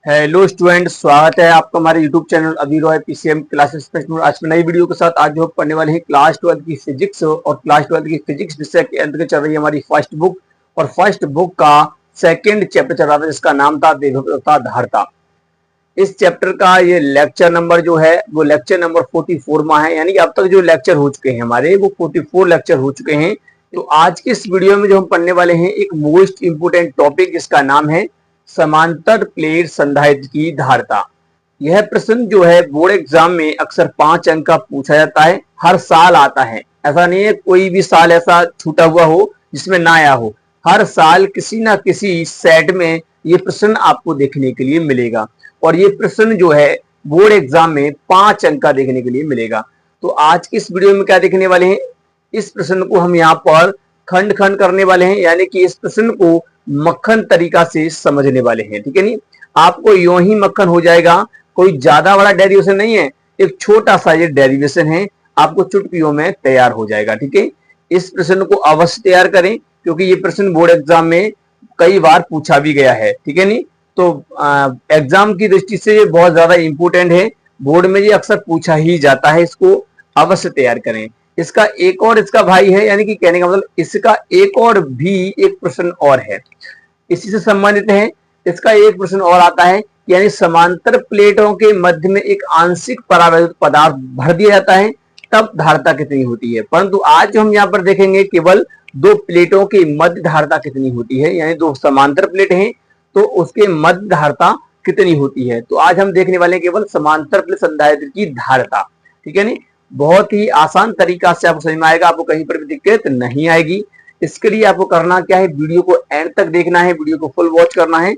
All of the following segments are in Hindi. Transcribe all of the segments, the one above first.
हेलो स्टूडेंट, स्वागत है आपका हमारे यूट्यूब चैनल अभी रॉय पीसीएम क्लासेस में। आज में नई वीडियो के साथ आज हम पढ़ने वाले हैं क्लास 12 की फिजिक्स। और क्लास 12 की फिजिक्स विषय के अंतर्गत चल रही है हमारी फर्स्ट बुक, और फर्स्ट बुक का सेकंड चैप्टर चल रहा था जिसका नाम था देवता धारता। इस चैप्टर का ये लेक्चर नंबर जो है वो लेक्चर नंबर 44 में है, यानी कि अब तक जो लेक्चर हो चुके हैं हमारे वो 44 लेक्चर हो चुके हैं। तो आज के इस वीडियो में जो हम पढ़ने वाले हैं एक मोस्ट इंपोर्टेंट टॉपिक जिसका नाम है समांतर प्लेट संधारित्र की धारता। यह प्रश्न जो है बोर्ड एग्जाम में अक्सर 5 अंक का पूछा जाता है, हर साल आता है। ऐसा नहीं है कोई भी साल ऐसा छूटा हुआ हो जिसमें ना आया हो, हर साल किसी ना किसी सेट में ये प्रश्न आपको देखने के लिए मिलेगा। और ये प्रश्न जो है बोर्ड एग्जाम में 5 अंक का देखने के लिए मिलेगा। तो आज की इस वीडियो में क्या देखने वाले हैं, इस प्रश्न को हम यहाँ पर खंड खंड करने वाले हैं, यानी कि इस प्रश्न को मक्खन तरीका से समझने वाले हैं। ठीक है नहीं, आपको यूं ही मक्खन हो जाएगा, कोई ज्यादा बड़ा डेरिवेशन नहीं है, एक छोटा सा ये डेरिवेशन है, आपको चुटकियों में तैयार हो जाएगा। ठीक है, इस प्रश्न को अवश्य तैयार करें क्योंकि ये प्रश्न बोर्ड एग्जाम में कई बार पूछा भी गया है। ठीक है नहीं, तो एग्जाम की दृष्टि से ये बहुत ज्यादा इंपोर्टेंट है, बोर्ड में ये अक्सर पूछा ही जाता है, इसको अवश्य तैयार करें। इसका एक और इसका भाई है, यानी कि कहने का मतलब इसका एक और भी एक प्रश्न और है, इसी से संबंधित है। इसका एक प्रश्न और आता है, यानी समांतर प्लेटों के मध्य में एक आंशिक परावैद्युत पदार्थ भर दिया जाता है तब धारता कितनी होती है। परंतु आज जो हम यहाँ पर देखेंगे केवल दो प्लेटों की मध्य धारता कितनी होती है, यानी दो समांतर प्लेट हैं तो उसके मध्य धारता कितनी होती है। तो आज हम देखने वाले हैं केवल समांतर प्लेट संधारित्र की धारता। ठीक है नहीं, बहुत ही आसान तरीका से आपको समझ में आएगा, आपको कहीं पर भी दिक्कत नहीं आएगी। इसके लिए आपको करना क्या है, वीडियो को एंड तक देखना है, वीडियो को फुल वॉच करना है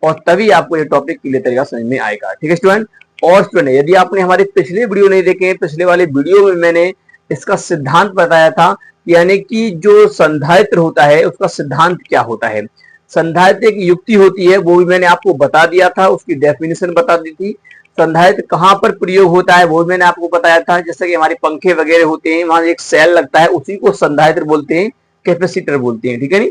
और तभी आपको ये टॉपिक क्लियर तरीका समझ में आएगा। ठीक है स्टूडेंट, और स्टूडेंट यदि आपने हमारे पिछले वीडियो नहीं देखे, पिछले वाले वीडियो में मैंने इसका सिद्धांत बताया था, यानी कि जो संधारित्र होता है उसका सिद्धांत क्या होता है। संधारित्र की युक्ति होती है वो भी मैंने आपको बता दिया था, उसकी डेफिनेशन बता दी थी। संधारित्र कहाँ पर प्रयोग होता है वो मैंने आपको बताया था, जैसे कि हमारे पंखे वगैरह होते हैं वहां एक सेल लगता है, उसी को संधारित्र बोलते हैं, कैपेसिटर बोलते हैं। ठीक है नहीं,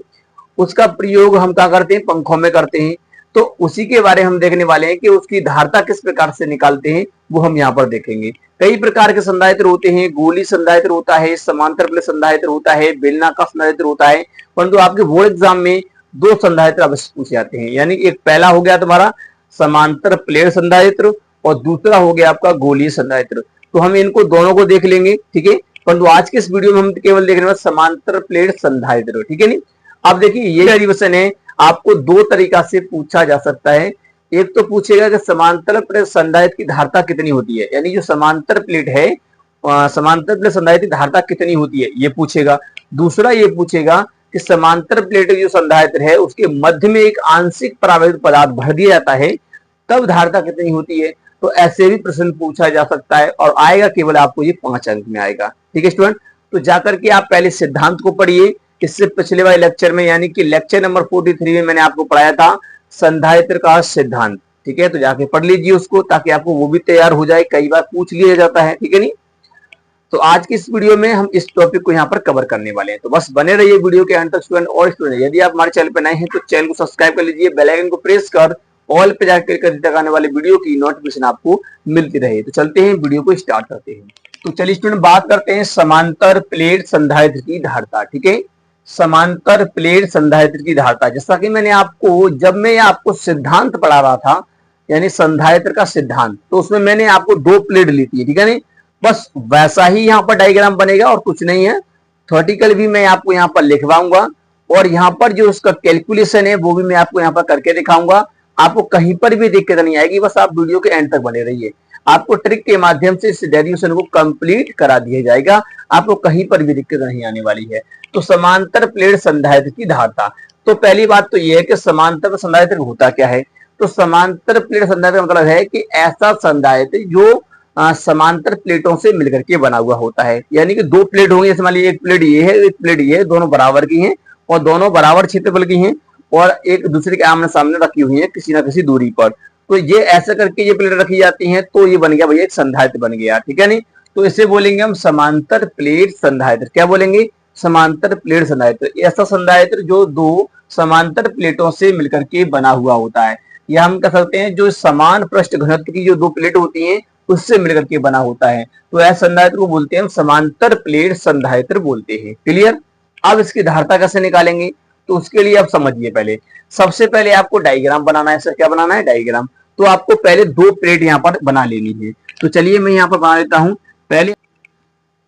उसका प्रयोग हम क्या करते हैं, पंखों में करते हैं। तो उसी के बारे में हम देखने वाले हैं कि उसकी धारता किस प्रकार से निकालते हैं, वो हम यहाँ पर देखेंगे। कई प्रकार के संधारित्र होते हैं, गोली संधारित्र होता है, समांतर प्लेट संधारित्र होता है, बेलनाकार संधारित्र होता है। परंतु आपके बोर्ड एग्जाम में दो संधारित्र अवश्य पूछे जाते हैं, यानी एक पहला हो गया तुम्हारा समांतर प्लेट संधारित्र और दूसरा हो गया आपका गोलीय संधारित्र। तो हम इनको दोनों को देख लेंगे। ठीक है, परंतु आज के इस वीडियो में हम केवल देखने वाले समांतर प्लेट संधारित्र। ठीक है नहीं, अब देखिए ये डेरिवेशन है, आपको दो तरीका से पूछा जा सकता है। एक तो पूछेगा कि समांतर प्लेट संधारित्र की धारता कितनी होती है, यानी जो समांतर प्लेट है समांतर प्लेट संधारित्र की धारता कितनी होती है ये पूछेगा। दूसरा ये पूछेगा कि समांतर प्लेट जो संधारित्र है उसके मध्य में एक आंशिक परावैद्युत पदार्थ भर दिया जाता है तब धारता कितनी होती है। तो ऐसे भी प्रश्न पूछा जा सकता है और आएगा केवल आपको ये 5 अंक में आएगा। ठीक है स्टूडेंट, तो जाकर के आप पहले सिद्धांत को पढ़िए। इससे पिछले वाले लेक्चर में यानी कि लेक्चर नंबर 43 में मैंने आपको पढ़ाया था संधारित्र का सिद्धांत। ठीक है, तो जाके पढ़ लीजिए उसको, ताकि आपको वो भी तैयार हो जाए, कई बार पूछ लिया जाता है। ठीक है नहीं, तो आज की इस वीडियो में हम इस टॉपिक को यहाँ पर कवर करने वाले हैं, तो बस बने रहिए वीडियो के अंत तक स्टूडेंट। और स्टूडेंट यदि आप हमारे चैनल पर नए हैं तो चैनल को सब्सक्राइब कर लीजिए, बेल आइकन को प्रेस कर ऑल पे जाकर क्लिक कर आने वाले वीडियो की नोटिफिकेशन आपको मिलती रहे। तो चलते हैं वीडियो को स्टार्ट करते हैं। तो चलिए स्टूडेंट बात करते हैं समांतर प्लेट संधारित्र की धारता। ठीक है, समांतर प्लेट संधारित्र की धारता, जैसा कि मैंने आपको जब मैं आपको सिद्धांत पढ़ा रहा था यानी संधारित्र का सिद्धांत, तो उसमें मैंने आपको दो प्लेट ली थी। ठीक है नहीं, बस वैसा ही यहाँ पर डायग्राम बनेगा और कुछ नहीं है। थ्योरेटिकल भी मैं आपको यहाँ पर लिखवाऊंगा और यहाँ पर जो उसका कैलकुलेशन है वो भी मैं आपको यहाँ पर करके दिखाऊंगा। आपको कहीं पर भी दिक्कत नहीं आएगी, बस आप वीडियो के एंड तक बने रहिए। आपको ट्रिक के माध्यम से इस डेरिवेशन को कंप्लीट करा दिया जाएगा, आपको कहीं पर भी दिक्कत नहीं आने वाली है। तो समांतर प्लेट संधारित्र की धारता, तो पहली बात तो यह है कि समांतर संधारित्र होता क्या है। तो समांतर प्लेट संधारित्र का मतलब है कि ऐसा संधारित्र जो समांतर प्लेटों से मिलकर के बना हुआ होता है, यानी कि दो प्लेट होंगी, जैसे मान लीजिए एक प्लेट ये है, एक प्लेट ये है, दोनों बराबर की हैं और दोनों बराबर क्षेत्रफल की हैं और एक दूसरे के आमने सामने रखी हुई है किसी ना किसी दूरी पर। तो ये ऐसा करके ये प्लेट रखी जाती हैं, तो ये बन गया भैया एक संधारित्र बन गया। ठीक है नहीं, तो इसे बोलेंगे हम समांतर प्लेट संधारित्र। क्या बोलेंगे, समांतर प्लेट संधारित्र। ऐसा संधारित्र जो दो समांतर प्लेटों से मिलकर के बना हुआ होता है, या हम कह सकते हैं जो समान पृष्ठ घनत्व की जो दो प्लेट होती हैं उससे मिलकर के बना होता है, तो ऐसे संधारित्र को बोलते हैं हम समांतर प्लेट संधारित्र बोलते हैं। क्लियर। अब इसकी धारता कैसे निकालेंगे, तो उसके लिए आप समझिए, पहले सबसे पहले आपको डायग्राम बनाना है। सर क्या बनाना है, डायग्राम। तो आपको पहले दो प्लेट यहाँ पर बना लेनी है। तो चलिए मैं यहाँ पर बना लेता हूं। पहले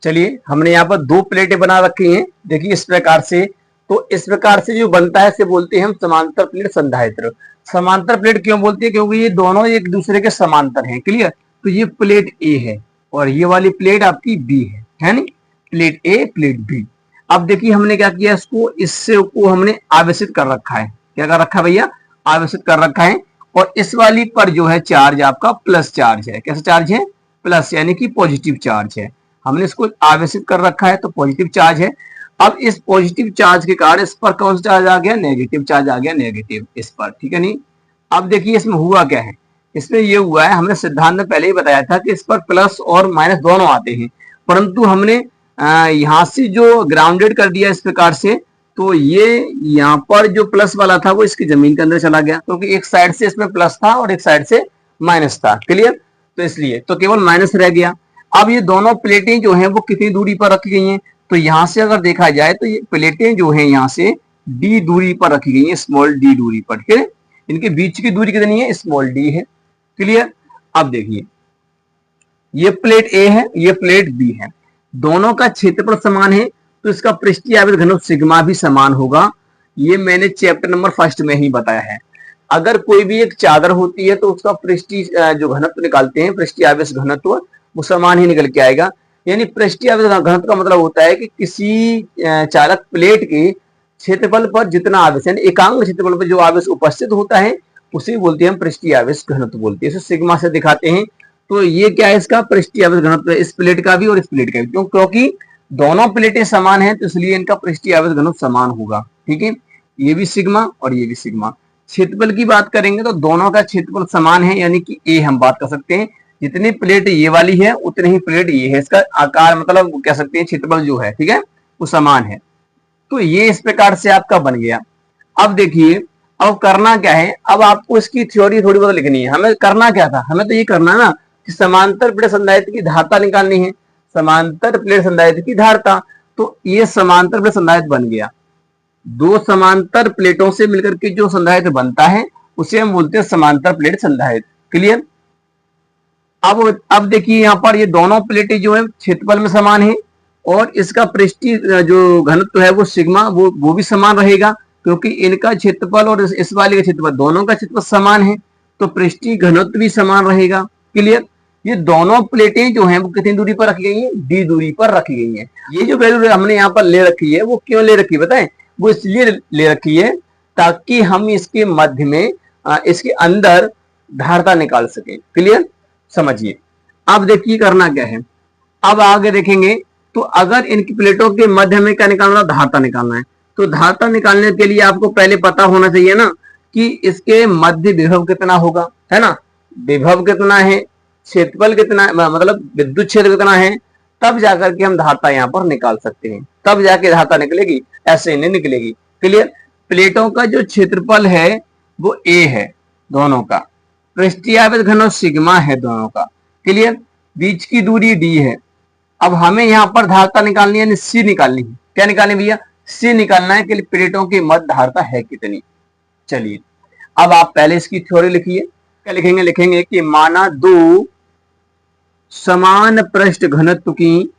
चलिए हमने यहाँ पर दो प्लेटें बना रखी हैं, देखिए इस प्रकार से। तो इस प्रकार से जो बनता है इसे बोलते हैं हम समांतर प्लेट संधारित्र। समांतर प्लेट क्यों बोलते हैं, क्योंकि ये दोनों एक दूसरे के समांतर हैं। क्लियर। तो ये प्लेट ए है और ये वाली प्लेट आपकी बी है नहीं, प्लेट ए प्लेट बी। अब देखिए हमने क्या किया, इसको इससे को हमने आवेशित कर रखा है। क्या कर रखा है भैया, आवेशित कर रखा है। और इस वाली पर जो है चार्ज आपका प्लस चार्ज है। कैसा चार्ज है, प्लस, यानी कि पॉजिटिव चार्ज है। हमने इसको आवेशित कर रखा है तो पॉजिटिव चार्ज है। अब इस पॉजिटिव चार्ज के कारण इस पर कौन सा चार्ज आ गया, नेगेटिव चार्ज आ गया, नेगेटिव इस पर। ठीक है नहीं। अब देखिए इसमें हुआ क्या है, इसमें ये हुआ है, हमने सिद्धांत में पहले ही बताया था कि इस पर प्लस और माइनस दोनों आते हैं, परंतु हमने यहां से जो ग्राउंडेड कर दिया इस प्रकार से, तो ये यहाँ पर जो प्लस वाला था वो इसकी जमीन के अंदर चला गया, क्योंकि तो एक साइड से इसमें प्लस था और एक साइड से माइनस था। क्लियर। तो इसलिए तो केवल माइनस रह गया। अब ये दोनों प्लेटें जो हैं वो कितनी दूरी पर रखी गई हैं, तो यहां से अगर देखा जाए तो ये प्लेटें जो हैं यहाँ से डी दूरी पर रखी गई हैं, स्मॉल डी दूरी पर। ठीक है। इनके बीच की दूरी कितनी है, स्मॉल डी है। क्लियर। अब देखिए ये प्लेट ए है, ये प्लेट बी है, दोनों का क्षेत्रफल समान है, तो इसका पृष्ठीय आवेश घनत्व सिग्मा भी समान होगा। ये मैंने चैप्टर नंबर 1 में ही बताया है। अगर कोई भी एक चादर होती है तो उसका पृष्ठीय जो घनत्व निकालते हैं, पृष्ठीय आवेश घनत्व, वो समान ही निकल के आएगा। यानी पृष्ठीय आवेश घनत्व का मतलब होता है कि किसी चालक प्लेट के क्षेत्रफल पर जितना आवेश, यानी एकांक क्षेत्रफल पर जो आवेश उपस्थित होता है उसे बोलते हैं हम पृष्ठीय आवेश घनत्व बोलते हैं। इसे सिग्मा से दिखाते हैं। तो ये क्या है, इसका पृष्ठीय आवेश घनत्व इस प्लेट का भी और इस प्लेट का भी, क्योंकि दोनों प्लेटें समान हैं तो इसलिए इनका पृष्ठीय आवेश घनत्व समान होगा। ठीक है। ये भी सिग्मा और ये भी सिग्मा। क्षेत्रफल की बात करेंगे तो दोनों का क्षेत्रफल समान है, यानी कि ए हम बात कर सकते हैं, जितनी प्लेट ये वाली है उतनी ही प्लेट ये है, इसका आकार मतलब कह सकते हैं क्षेत्रफल जो है, ठीक है, वो समान है। तो ये इस प्रकार से आपका बन गया। अब देखिए अब करना क्या है, अब आपको इसकी थ्योरी थोड़ी बहुत लिखनी है। हमें करना क्या था, हमें तो ये करना ना कि समांतर प्लेट संधारित्र की धारता निकालनी है, समांतर प्लेट संधारित्र की धारता। तो ये समांतर प्लेट संधारित्र बन गया। दो समांतर प्लेटों से मिलकर के जो संधारित्र बनता है उसे हम बोलते हैं समांतर प्लेट संधारित्र। क्लियर। अब देखिए यहाँ पर ये दोनों प्लेटें जो है क्षेत्रफल में समान है और इसका पृष्ठीय जो घनत्व है वो सिग्मा वो भी समान रहेगा, क्योंकि इनका क्षेत्रफल और इस वाले का क्षेत्रफल दोनों का क्षेत्रफल समान है, तो पृष्ठीय घनत्व भी समान रहेगा। क्लियर। ये दोनों प्लेटें जो हैं वो कितनी दूरी पर रखी गई हैं, डी दूरी पर रखी गई हैं। ये जो वैल्यू हमने यहाँ पर ले रखी है वो क्यों ले रखी है बताएं, वो इसलिए ले रखी है ताकि हम इसके मध्य में इसके अंदर धारता निकाल सके। क्लियर। समझिए। अब देखिए करना क्या है, अब आगे देखेंगे तो अगर इनकी प्लेटों के मध्य में क्या निकालना, धारता निकालना है। तो धारता निकालने के लिए आपको पहले पता होना चाहिए ना कि इसके मध्य विभव कितना होगा, है ना, विभव कितना है, क्षेत्रफल कितना है, मतलब विद्युत क्षेत्र कितना है, तब जाकर के हम धारता यहाँ पर निकाल सकते हैं, तब जाके धारता निकलेगी, ऐसे नहीं निकलेगी। क्लियर। प्लेटों का जो क्षेत्रफल है वो ए है दोनों का, पृष्ठीय आवेश घनत्व सिग्मा है दोनों का। क्लियर। बीच की दूरी डी है। अब हमें यहाँ पर धारता निकालनी है, सी निकालनी है। क्या निकालनी भैया, सी निकालना है कि प्लेटों की मध्य धारता है कितनी। चलिए अब आप पहले इसकी थ्योरी लिखिए। क्या लिखेंगे, लिखेंगे कि माना दो समान पृष्ठ घनत्व की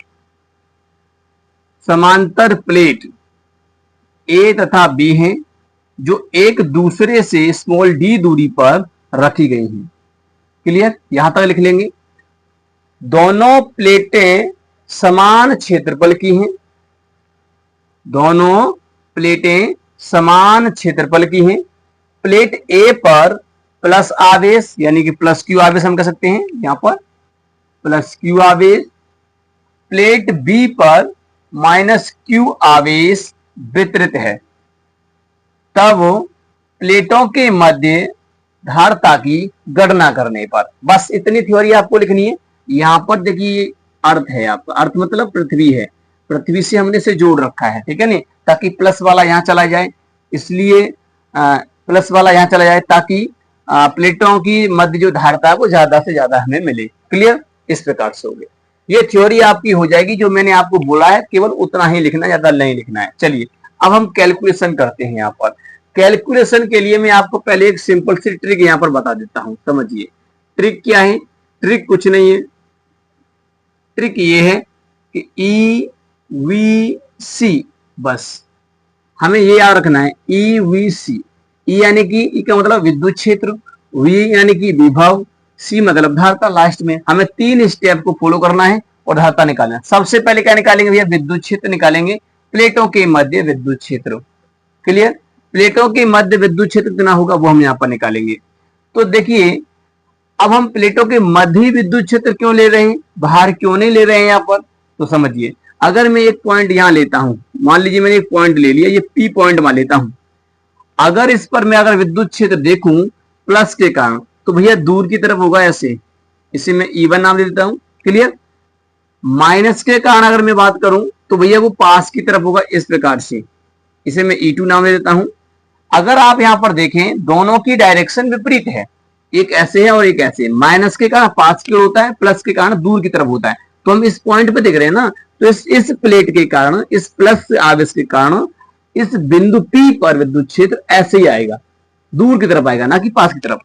समांतर प्लेट ए तथा बी हैं जो एक दूसरे से स्मॉल डी दूरी पर रखी गई हैं। क्लियर। यहां तक लिख लेंगे। दोनों प्लेटें समान क्षेत्रफल की हैं, दोनों प्लेटें समान क्षेत्रफल की हैं। प्लेट ए पर प्लस आवेश यानी कि प्लस क्यू आवेश हम कह सकते हैं, यहां पर प्लस क्यू आवेश, प्लेट बी पर माइनस क्यू आवेश वितरित है। तब प्लेटों के मध्य धारता की गणना करने पर, बस इतनी थ्योरी आपको लिखनी है। यहां पर देखिए अर्थ है आपका, अर्थ मतलब पृथ्वी है, पृथ्वी से हमने इसे जोड़ रखा है, ठीक है नहीं, ताकि प्लस वाला यहां चला जाए, इसलिए प्लस वाला यहां चला जाए ताकि प्लेटों की मध्य जो धारता है वो ज्यादा से ज्यादा हमें मिले। क्लियर, इस प्रकार से हो गया। ये थ्योरी आपकी हो जाएगी, जो मैंने आपको बोला है केवल उतना ही लिखना, ज्यादा नहीं लिखना है। चलिए अब हम कैलकुलेशन करते हैं। यहाँ पर कैलकुलेशन के लिए मैं आपको पहले एक सिंपल सी ट्रिक यहाँ पर बता देता हूं, समझिए। ट्रिक क्या है? ट्रिक कुछ नहीं है, ट्रिक ये है कि ई वी सी, बस हमें ये याद रखना है। ई वी सी, ई यानी कि ई का मतलब विद्युत क्षेत्र, वी यानी कि विभव, सी मतलब धारता। लास्ट में हमें 3 स्टेप को फॉलो करना है और धारता निकालना है। सबसे पहले क्या निकालेंगे भैया? विद्युत क्षेत्र निकालेंगे, प्लेटों के मध्य विद्युत क्षेत्र। क्लियर, प्लेटों के मध्य विद्युत क्षेत्र कितना होगा वो हम यहाँ पर निकालेंगे। तो देखिए अब हम प्लेटों के मध्य विद्युत क्षेत्र क्यों ले रहे हैं, बाहर क्यों नहीं ले रहे हैं यहाँ पर? तो समझिए, अगर मैं एक पॉइंट यहाँ लेता हूं, मान लीजिए मैंने एक पॉइंट ले लिया, ये पी पॉइंट मान लेता हूं। अगर इस पर मैं अगर विद्युत क्षेत्र देखूं प्लस के कारण, तो भैया दूर की तरफ होगा ऐसे, इसे मैं E1 नाम दे देता हूं। क्लियर, माइनस के कारण अगर मैं बात करूं तो भैया वो पास की तरफ होगा इस प्रकार से, इसे मैं E2 नाम दे देता हूं। अगर आप यहां पर देखें दोनों की डायरेक्शन विपरीत है, एक ऐसे है और एक ऐसे। माइनस के कारण पास की ओर होता है, प्लस के कारण दूर की तरफ होता है। तो हम इस पॉइंट पे देख रहे हैं ना, तो इस प्लेट के कारण, इस प्लस आवेश के कारण इस बिंदु P पर विद्युत क्षेत्र ऐसे ही आएगा, दूर की तरफ आएगा, ना कि पास की तरफ।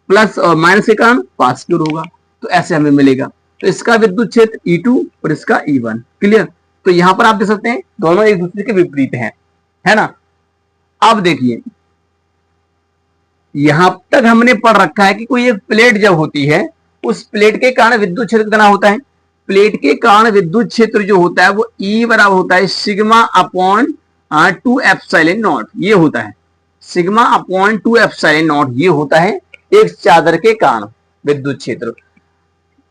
प्लस और माइनस के कारण पास की ओर होगा, तो ऐसे हमें मिलेगा। तो इसका विद्युत क्षेत्र E2 और इसका E1। क्लियर, तो यहां पर आप देख सकते हैं दोनों एक दूसरे के विपरीत हैं, है ना। अब देखिए यहां तक हमने पढ़ रखा है कि कोई एक प्लेट जब होती है, उस प्लेट के कारण विद्युत क्षेत्र कितना होता है। प्लेट के कारण विद्युत क्षेत्र जो होता है वो E बराबर होता है सिग्मा अपॉन 2 एप्सिलॉन नॉट, ये होता है सिग्मा अपॉन 2 एप्सिलॉन नॉट, ये होता है एक चादर के कारण विद्युत क्षेत्र।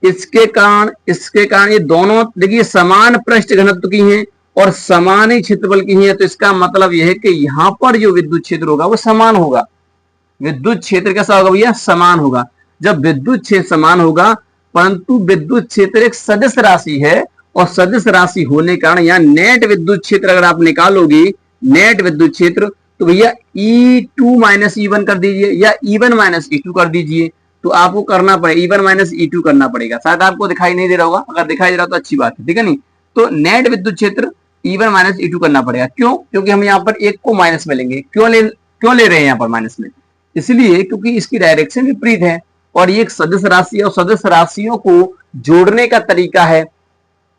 इसके कारण ये दोनों देखिए समान पृष्ठ घनत्व की हैं और समान ही क्षेत्रफल की हैं, तो इसका मतलब यह है कि यहां पर जो विद्युत क्षेत्र होगा वो समान होगा। विद्युत क्षेत्र कैसा होगा भैया? समान होगा। जब विद्युत क्षेत्र समान होगा, परंतु विद्युत क्षेत्र एक सदिश राशि है, और सदिश राशि होने के कारण यहाँ नेट विद्युत क्षेत्र अगर आप निकालोगे, नेट विद्युत क्षेत्र, तो भैया E2 माइनस E1 कर दीजिए या E1 माइनस E2 कर दीजिए। तो आपको करना पड़ेगा E1 माइनस E2 करना पड़ेगा। शायद आपको दिखाई नहीं दे रहा होगा, अगर दिखाई दे रहा तो अच्छी बात है, ठीक है नहीं। तो नेट विद्युत क्षेत्र E1 माइनस E2 करना पड़ेगा। क्यों? क्योंकि हम यहाँ पर एक को माइनस में लेंगे। क्यों ले रहे हैं यहाँ पर माइनस में? इसलिए क्योंकि इसकी डायरेक्शन विपरीत है और ये एक सदिश राशि है, और सदिश राशियों को जोड़ने का तरीका है,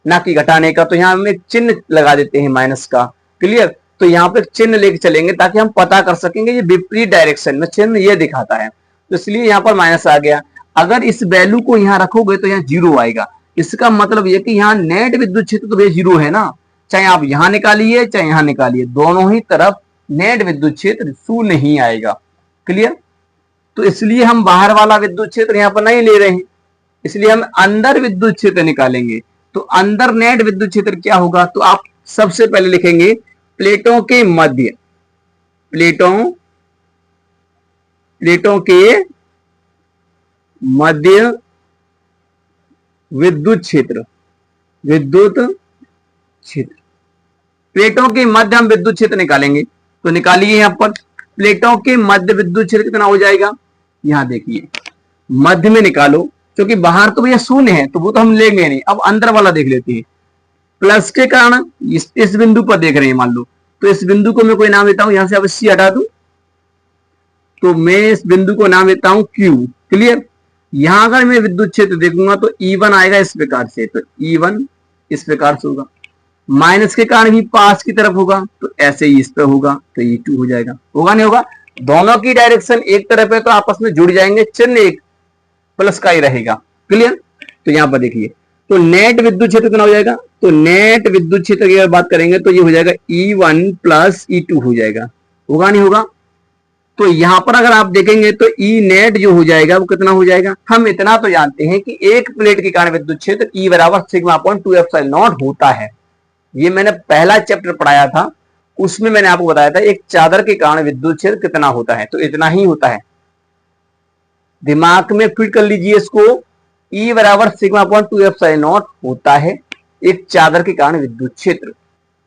ना कि घटाने का। तो यहाँ हम एक चिन्ह लगा देते हैं माइनस का। क्लियर, तो यहाँ पे चिन्ह लेके चलेंगे ताकि हम पता कर सकेंगे ये विपरीत डायरेक्शन में चिन्ह ये दिखाता है, तो इसलिए यहाँ पर माइनस आ गया। अगर इस वैल्यू को यहाँ रखोगे तो यहाँ 0 आएगा। इसका मतलब ये कि यहाँ नेट विद्युत क्षेत्र तो भैया 0 है ना, चाहे आप यहाँ निकालिए चाहे यहाँ निकालिए, दोनों ही तरफ नेट विद्युत क्षेत्र 0 ही आएगा। क्लियर, तो इसलिए हम बाहर वाला विद्युत क्षेत्र यहाँ पर नहीं ले रहे हैं, इसलिए हम अंदर विद्युत क्षेत्र निकालेंगे। तो अंदर नेट विद्युत क्षेत्र क्या होगा? तो आप सबसे पहले लिखेंगे प्लेटों के मध्य, प्लेटों के मध्य विद्युत क्षेत्र, प्लेटों के मध्य हम विद्युत क्षेत्र निकालेंगे। तो निकालिए यहां पर प्लेटों के मध्य विद्युत क्षेत्र कितना हो जाएगा। यहां देखिए मध्य में निकालो, क्योंकि बाहर तो भैया 0 है तो वो तो हम लेंगे नहीं। अब अंदर वाला देख लेते हैं। प्लस के कारण इस बिंदु पर देख रहे हैं मान लो, तो इस बिंदु को मैं कोई नाम देता हूं, यहां से अब C हटा दूं तो मैं इस बिंदु को नाम देता हूं Q। क्लियर, यहां अगर मैं विद्युत क्षेत्र देखूंगा तो E1 आएगा इस प्रकार से, तो E1 इस प्रकार से होगा। माइनस के कारण भी पास की तरफ होगा, तो ऐसे ही इस पे होगा, तो E2 हो जाएगा। होगा नहीं होगा? दोनों की डायरेक्शन एक तरफ है तो आपस में जुड़ जाएंगे, चिन्ह एक प्लस का ही रहेगा। क्लियर, तो यहां पर देखिए तो नेट विद्युत क्षेत्र कितना हो जाएगा। तो नेट विद्युत क्षेत्र की अगर बात करेंगे तो ये हो जाएगा E1 प्लस E2 हो जाएगा। होगा नहीं होगा? तो यहां पर अगर आप देखेंगे तो E नेट जो हो जाएगा वो कितना हो जाएगा। हम इतना तो जानते हैं कि एक प्लेट के कारण विद्युत क्षेत्र E बराबर सिग्मा अपॉन 2 एप्सिलॉन नॉट होता है। ये मैंने पहला चैप्टर पढ़ाया था, उसमें मैंने आपको बताया था एक चादर के कारण विद्युत क्षेत्र कितना होता है, तो इतना ही होता है। दिमाग में फिट कर लीजिए इसको, E बराबर सिग्मा अपॉन 2 एप्सिलॉन नॉट होता है एक चादर के कारण विद्युत क्षेत्र।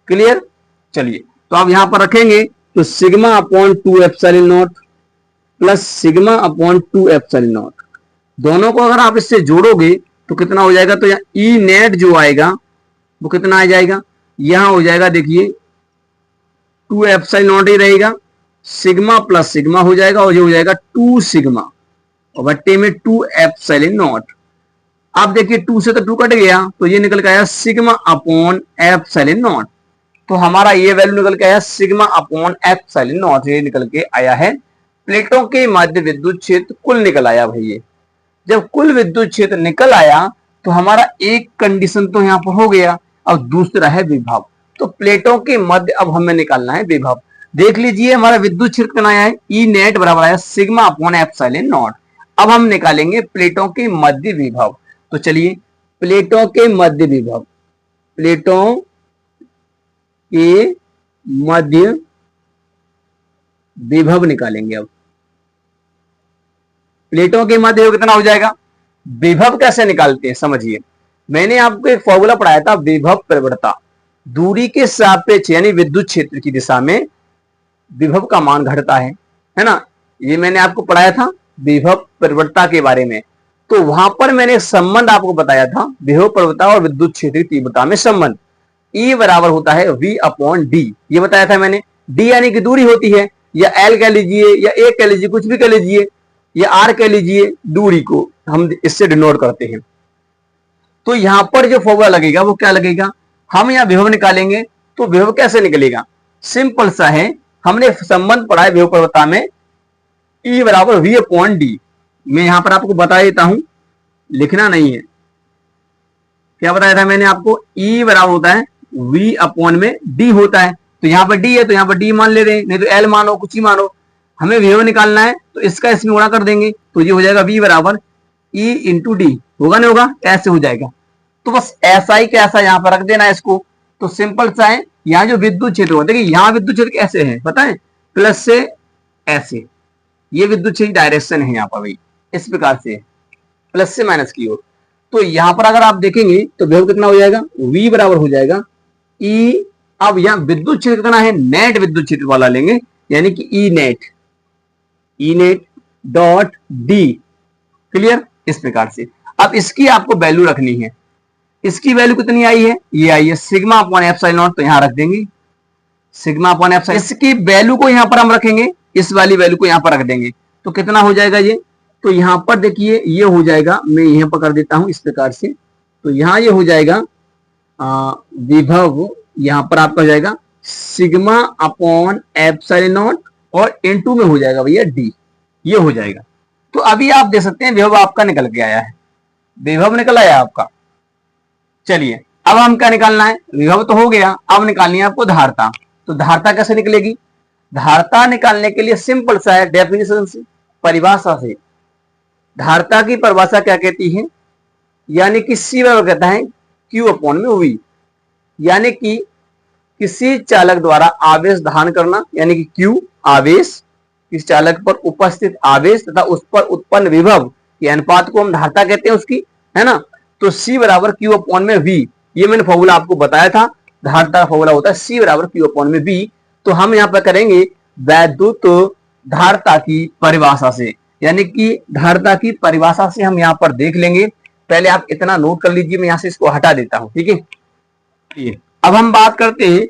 क्लियर, चलिए तो आप यहां पर रखेंगे तो sigma upon 2 epsilon not, plus sigma upon 2 epsilon not. दोनों को अगर आप इससे जोड़ोगे तो कितना हो जाएगा, तो यहाँ ई नेट जो आएगा वो कितना आ जाएगा, यहां हो जाएगा देखिए 2 एप्सिलॉन नॉट ही रहेगा, सिग्मा प्लस सिग्मा हो जाएगा और ये हो जाएगा 2 सिग्मा और बट्टे में 2 एप्सिलॉन नॉट। अब देखिए 2 से तो 2 कट गया तो ये निकल के आया सिग्मा अपॉन एप्सिलॉन नॉट। तो हमारा ये वैल्यू निकल के आया सिग्मा अपॉन एप्सिलॉन नॉट, ये निकल के आया है प्लेटों के मध्य विद्युत क्षेत्र कुल निकल आया भाई। ये जब कुल विद्युत क्षेत्र निकल आया तो हमारा एक कंडीशन तो यहाँ पर हो गया, अब दूसरा है विभव। तो प्लेटों के मध्य अब हमें निकालना है विभव। देख लीजिए हमारा विद्युत क्षेत्र कितना आया है, ई नेट बराबर आया सिग्मा अपॉन एप्सिलॉन नॉट। अब हम निकालेंगे प्लेटों के मध्य विभव। तो चलिए प्लेटों के मध्य विभव, प्लेटों के मध्य विभव निकालेंगे। अब प्लेटों के मध्य कितना हो जाएगा, विभव कैसे निकालते हैं समझिए। मैंने आपको एक फॉर्मूला पढ़ाया था, विभव प्रवणता। दूरी के सापेक्ष यानी विद्युत क्षेत्र की दिशा में विभव का मान घटता है ना। ये मैंने आपको पढ़ाया था विभव प्रवणता के बारे में। तो वहां पर मैंने संबंध आपको बताया था विभव प्रवणता और विद्युत क्षेत्र की तीव्रता में संबंध। E बराबर होता है V अपॉन डी, ये बताया था मैंने। D यानी कि दूरी होती है, या L कह लीजिए या A कह लीजिए, कुछ भी कह लीजिए, या R कह लीजिए, दूरी को हम इससे डिनोट करते हैं। तो यहां पर जो फॉर्मूला लगेगा वो क्या लगेगा, हम यहाँ विभव निकालेंगे। तो विभव कैसे निकलेगा, सिंपल सा है, हमने संबंध पढ़ा है विभव प्रवणता में E बराबर V अपॉन डी। मैं यहां पर आपको बता देता हूं, लिखना नहीं है। क्या बताया था मैंने आपको, E बराबर होता है V अपॉन में D होता है। तो यहाँ पर D है तो यहाँ पर D मान ले रहे हैं, नहीं तो L मानो, कुछ ही मानो। हमें विभव निकालना है तो इसका इसमें गुणा कर देंगे तो ये हो जाएगा V बराबर E इंटू डी। होगा नहीं होगा, ऐसे हो जाएगा। तो बस ऐसा ही कैसा यहाँ पर रख देना है इसको। तो सिंपल सा है, यहाँ जो विद्युत क्षेत्र होता है, देखिए यहाँ विद्युत क्षेत्र कैसे है पता है, प्लस से ऐसे, ये विद्युत क्षेत्र डायरेक्शन है यहाँ पर भाई, इस प्रकार से प्लस से माइनस की ओर। तो यहां पर अगर आप देखेंगे तो विभव कितना हो जाएगा, V बराबर हो जाएगा E। अब यहां विद्युत क्षेत्र कितना है, नेट विद्युत क्षेत्र वाला लेंगे, यानी कि E net dot D. Clear, इस प्रकार से। अब इसकी आपको वैल्यू रखनी है। इसकी वैल्यू कितनी आई है, ये आई है सिग्मा अपॉन एप्सिलॉन नॉट, तो यहां रख देंगे सिग्मा अपॉन एप्सिलॉन। इसकी वैल्यू को यहां पर हम रखेंगे, इस वाली वैल्यू को यहां पर रख देंगे। तो कितना हो जाएगा ये, तो यहां पर देखिए ये हो जाएगा, मैं यहां पर कर देता हूं इस प्रकार से। तो यहां ये हो जाएगा विभव, यहां पर आपका हो जाएगा सिग्मा अपॉन एप्सिलॉन नॉट और इनटू में हो जाएगा भैया डी, ये हो जाएगा। तो अभी आप देख सकते हैं विभव आपका निकल के आया है, विभव निकल आया आपका। चलिए अब हम क्या निकालना है, विभव तो हो गया, अब निकालनी है आपको धारता। तो धारता कैसे निकलेगी, धारता निकालने के लिए सिंपल सा है, डेफिनेशन से, परिभाषा से। धारता की परिभाषा क्या कहती है, यानी कि सी बराबर कहता है Q अपॉन में V, यानी कि किसी चालक द्वारा आवेश धारण करना, यानी कि Q आवेश, किस चालक पर उपस्थित आवेश तथा उस पर उत्पन्न विभव के अनुपात को हम धारता कहते हैं उसकी, है ना। तो C बराबर Q अपॉन में V, ये मैंने फॉर्मूला आपको बताया था, धारता का फॉर्मूला होता है C बराबर Q अपॉन में V। तो हम यहाँ पर करेंगे वैद्युत धारता की परिभाषा से, यानी कि धारता की परिभाषा से हम यहाँ पर देख लेंगे। पहले आप इतना नोट कर लीजिए, मैं यहाँ से इसको हटा देता हूं, ठीक है। अब हम बात करते हैं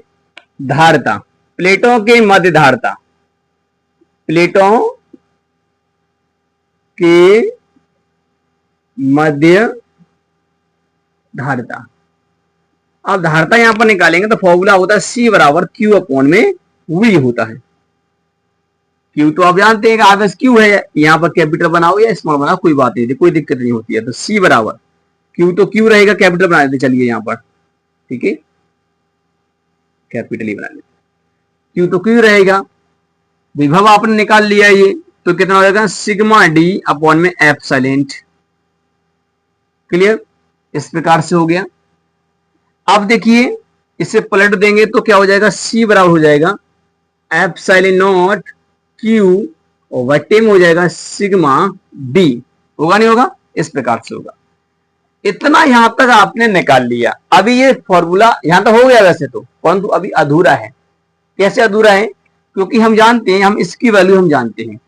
धारता, प्लेटों के मध्य धारता, प्लेटों के मध्य धारता। अब धारता यहां पर निकालेंगे तो फॉर्मूला होता है C बराबर Q अपॉन में V होता है। Q तो आप जानते हैं कि आवेश Q है, यहाँ पर कैपिटल बनाओ या स्मॉल बनाओ कोई बात नहीं, कोई दिक्कत नहीं होती है। तो C बराबर Q तो Q रहेगा, कैपिटल बना देते चलिए यहाँ पर, ठीक है, कैपिटल ही बना लेते। Q तो Q रहेगा, विभव आपने निकाल लिया ये, तो कितना हो जाएगा सिग्मा D अपॉन में एप्सिलॉन। क्लियर, इस प्रकार से हो गया। अब देखिए इसे पलट देंगे तो क्या हो जाएगा, C बराबर हो जाएगा एप्सिलॉन नॉट Q और बट्टे में हो जाएगा सिग्मा D। होगा नहीं होगा, इस प्रकार से होगा। इतना यहां तक आपने निकाल लिया। अभी ये फॉर्मूला यहां तक हो गया वैसे तो, परंतु अभी अधूरा है। कैसे अधूरा है, क्योंकि हम जानते हैं, हम इसकी वैल्यू हम जानते हैं,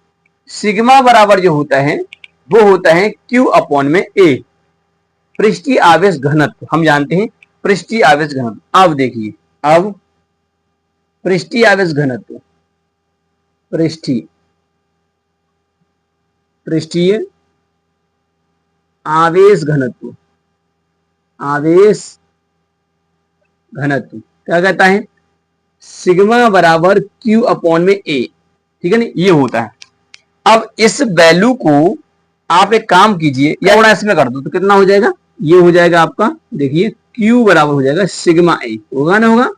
सिग्मा बराबर जो होता है वो होता है Q अपॉन में A, पृष्ठीय आवेश घनत्व। हम जानते हैं पृष्ठीय आवेश घनत्व। अब देखिए, अब पृष्ठीय आवेश घनत्व, पृष्ठीय आवेश घनत्व, आवेश घनत्व क्या कहता है? सिग्मा बराबर Q अपॉन में A, ठीक है ना, ये होता है। अब इस वैल्यू को आप एक काम कीजिए, या गुणा इसमें कर दो तो कितना हो जाएगा? ये हो जाएगा आपका, देखिए Q बराबर हो जाएगा सिग्मा A, होगा ना होगा?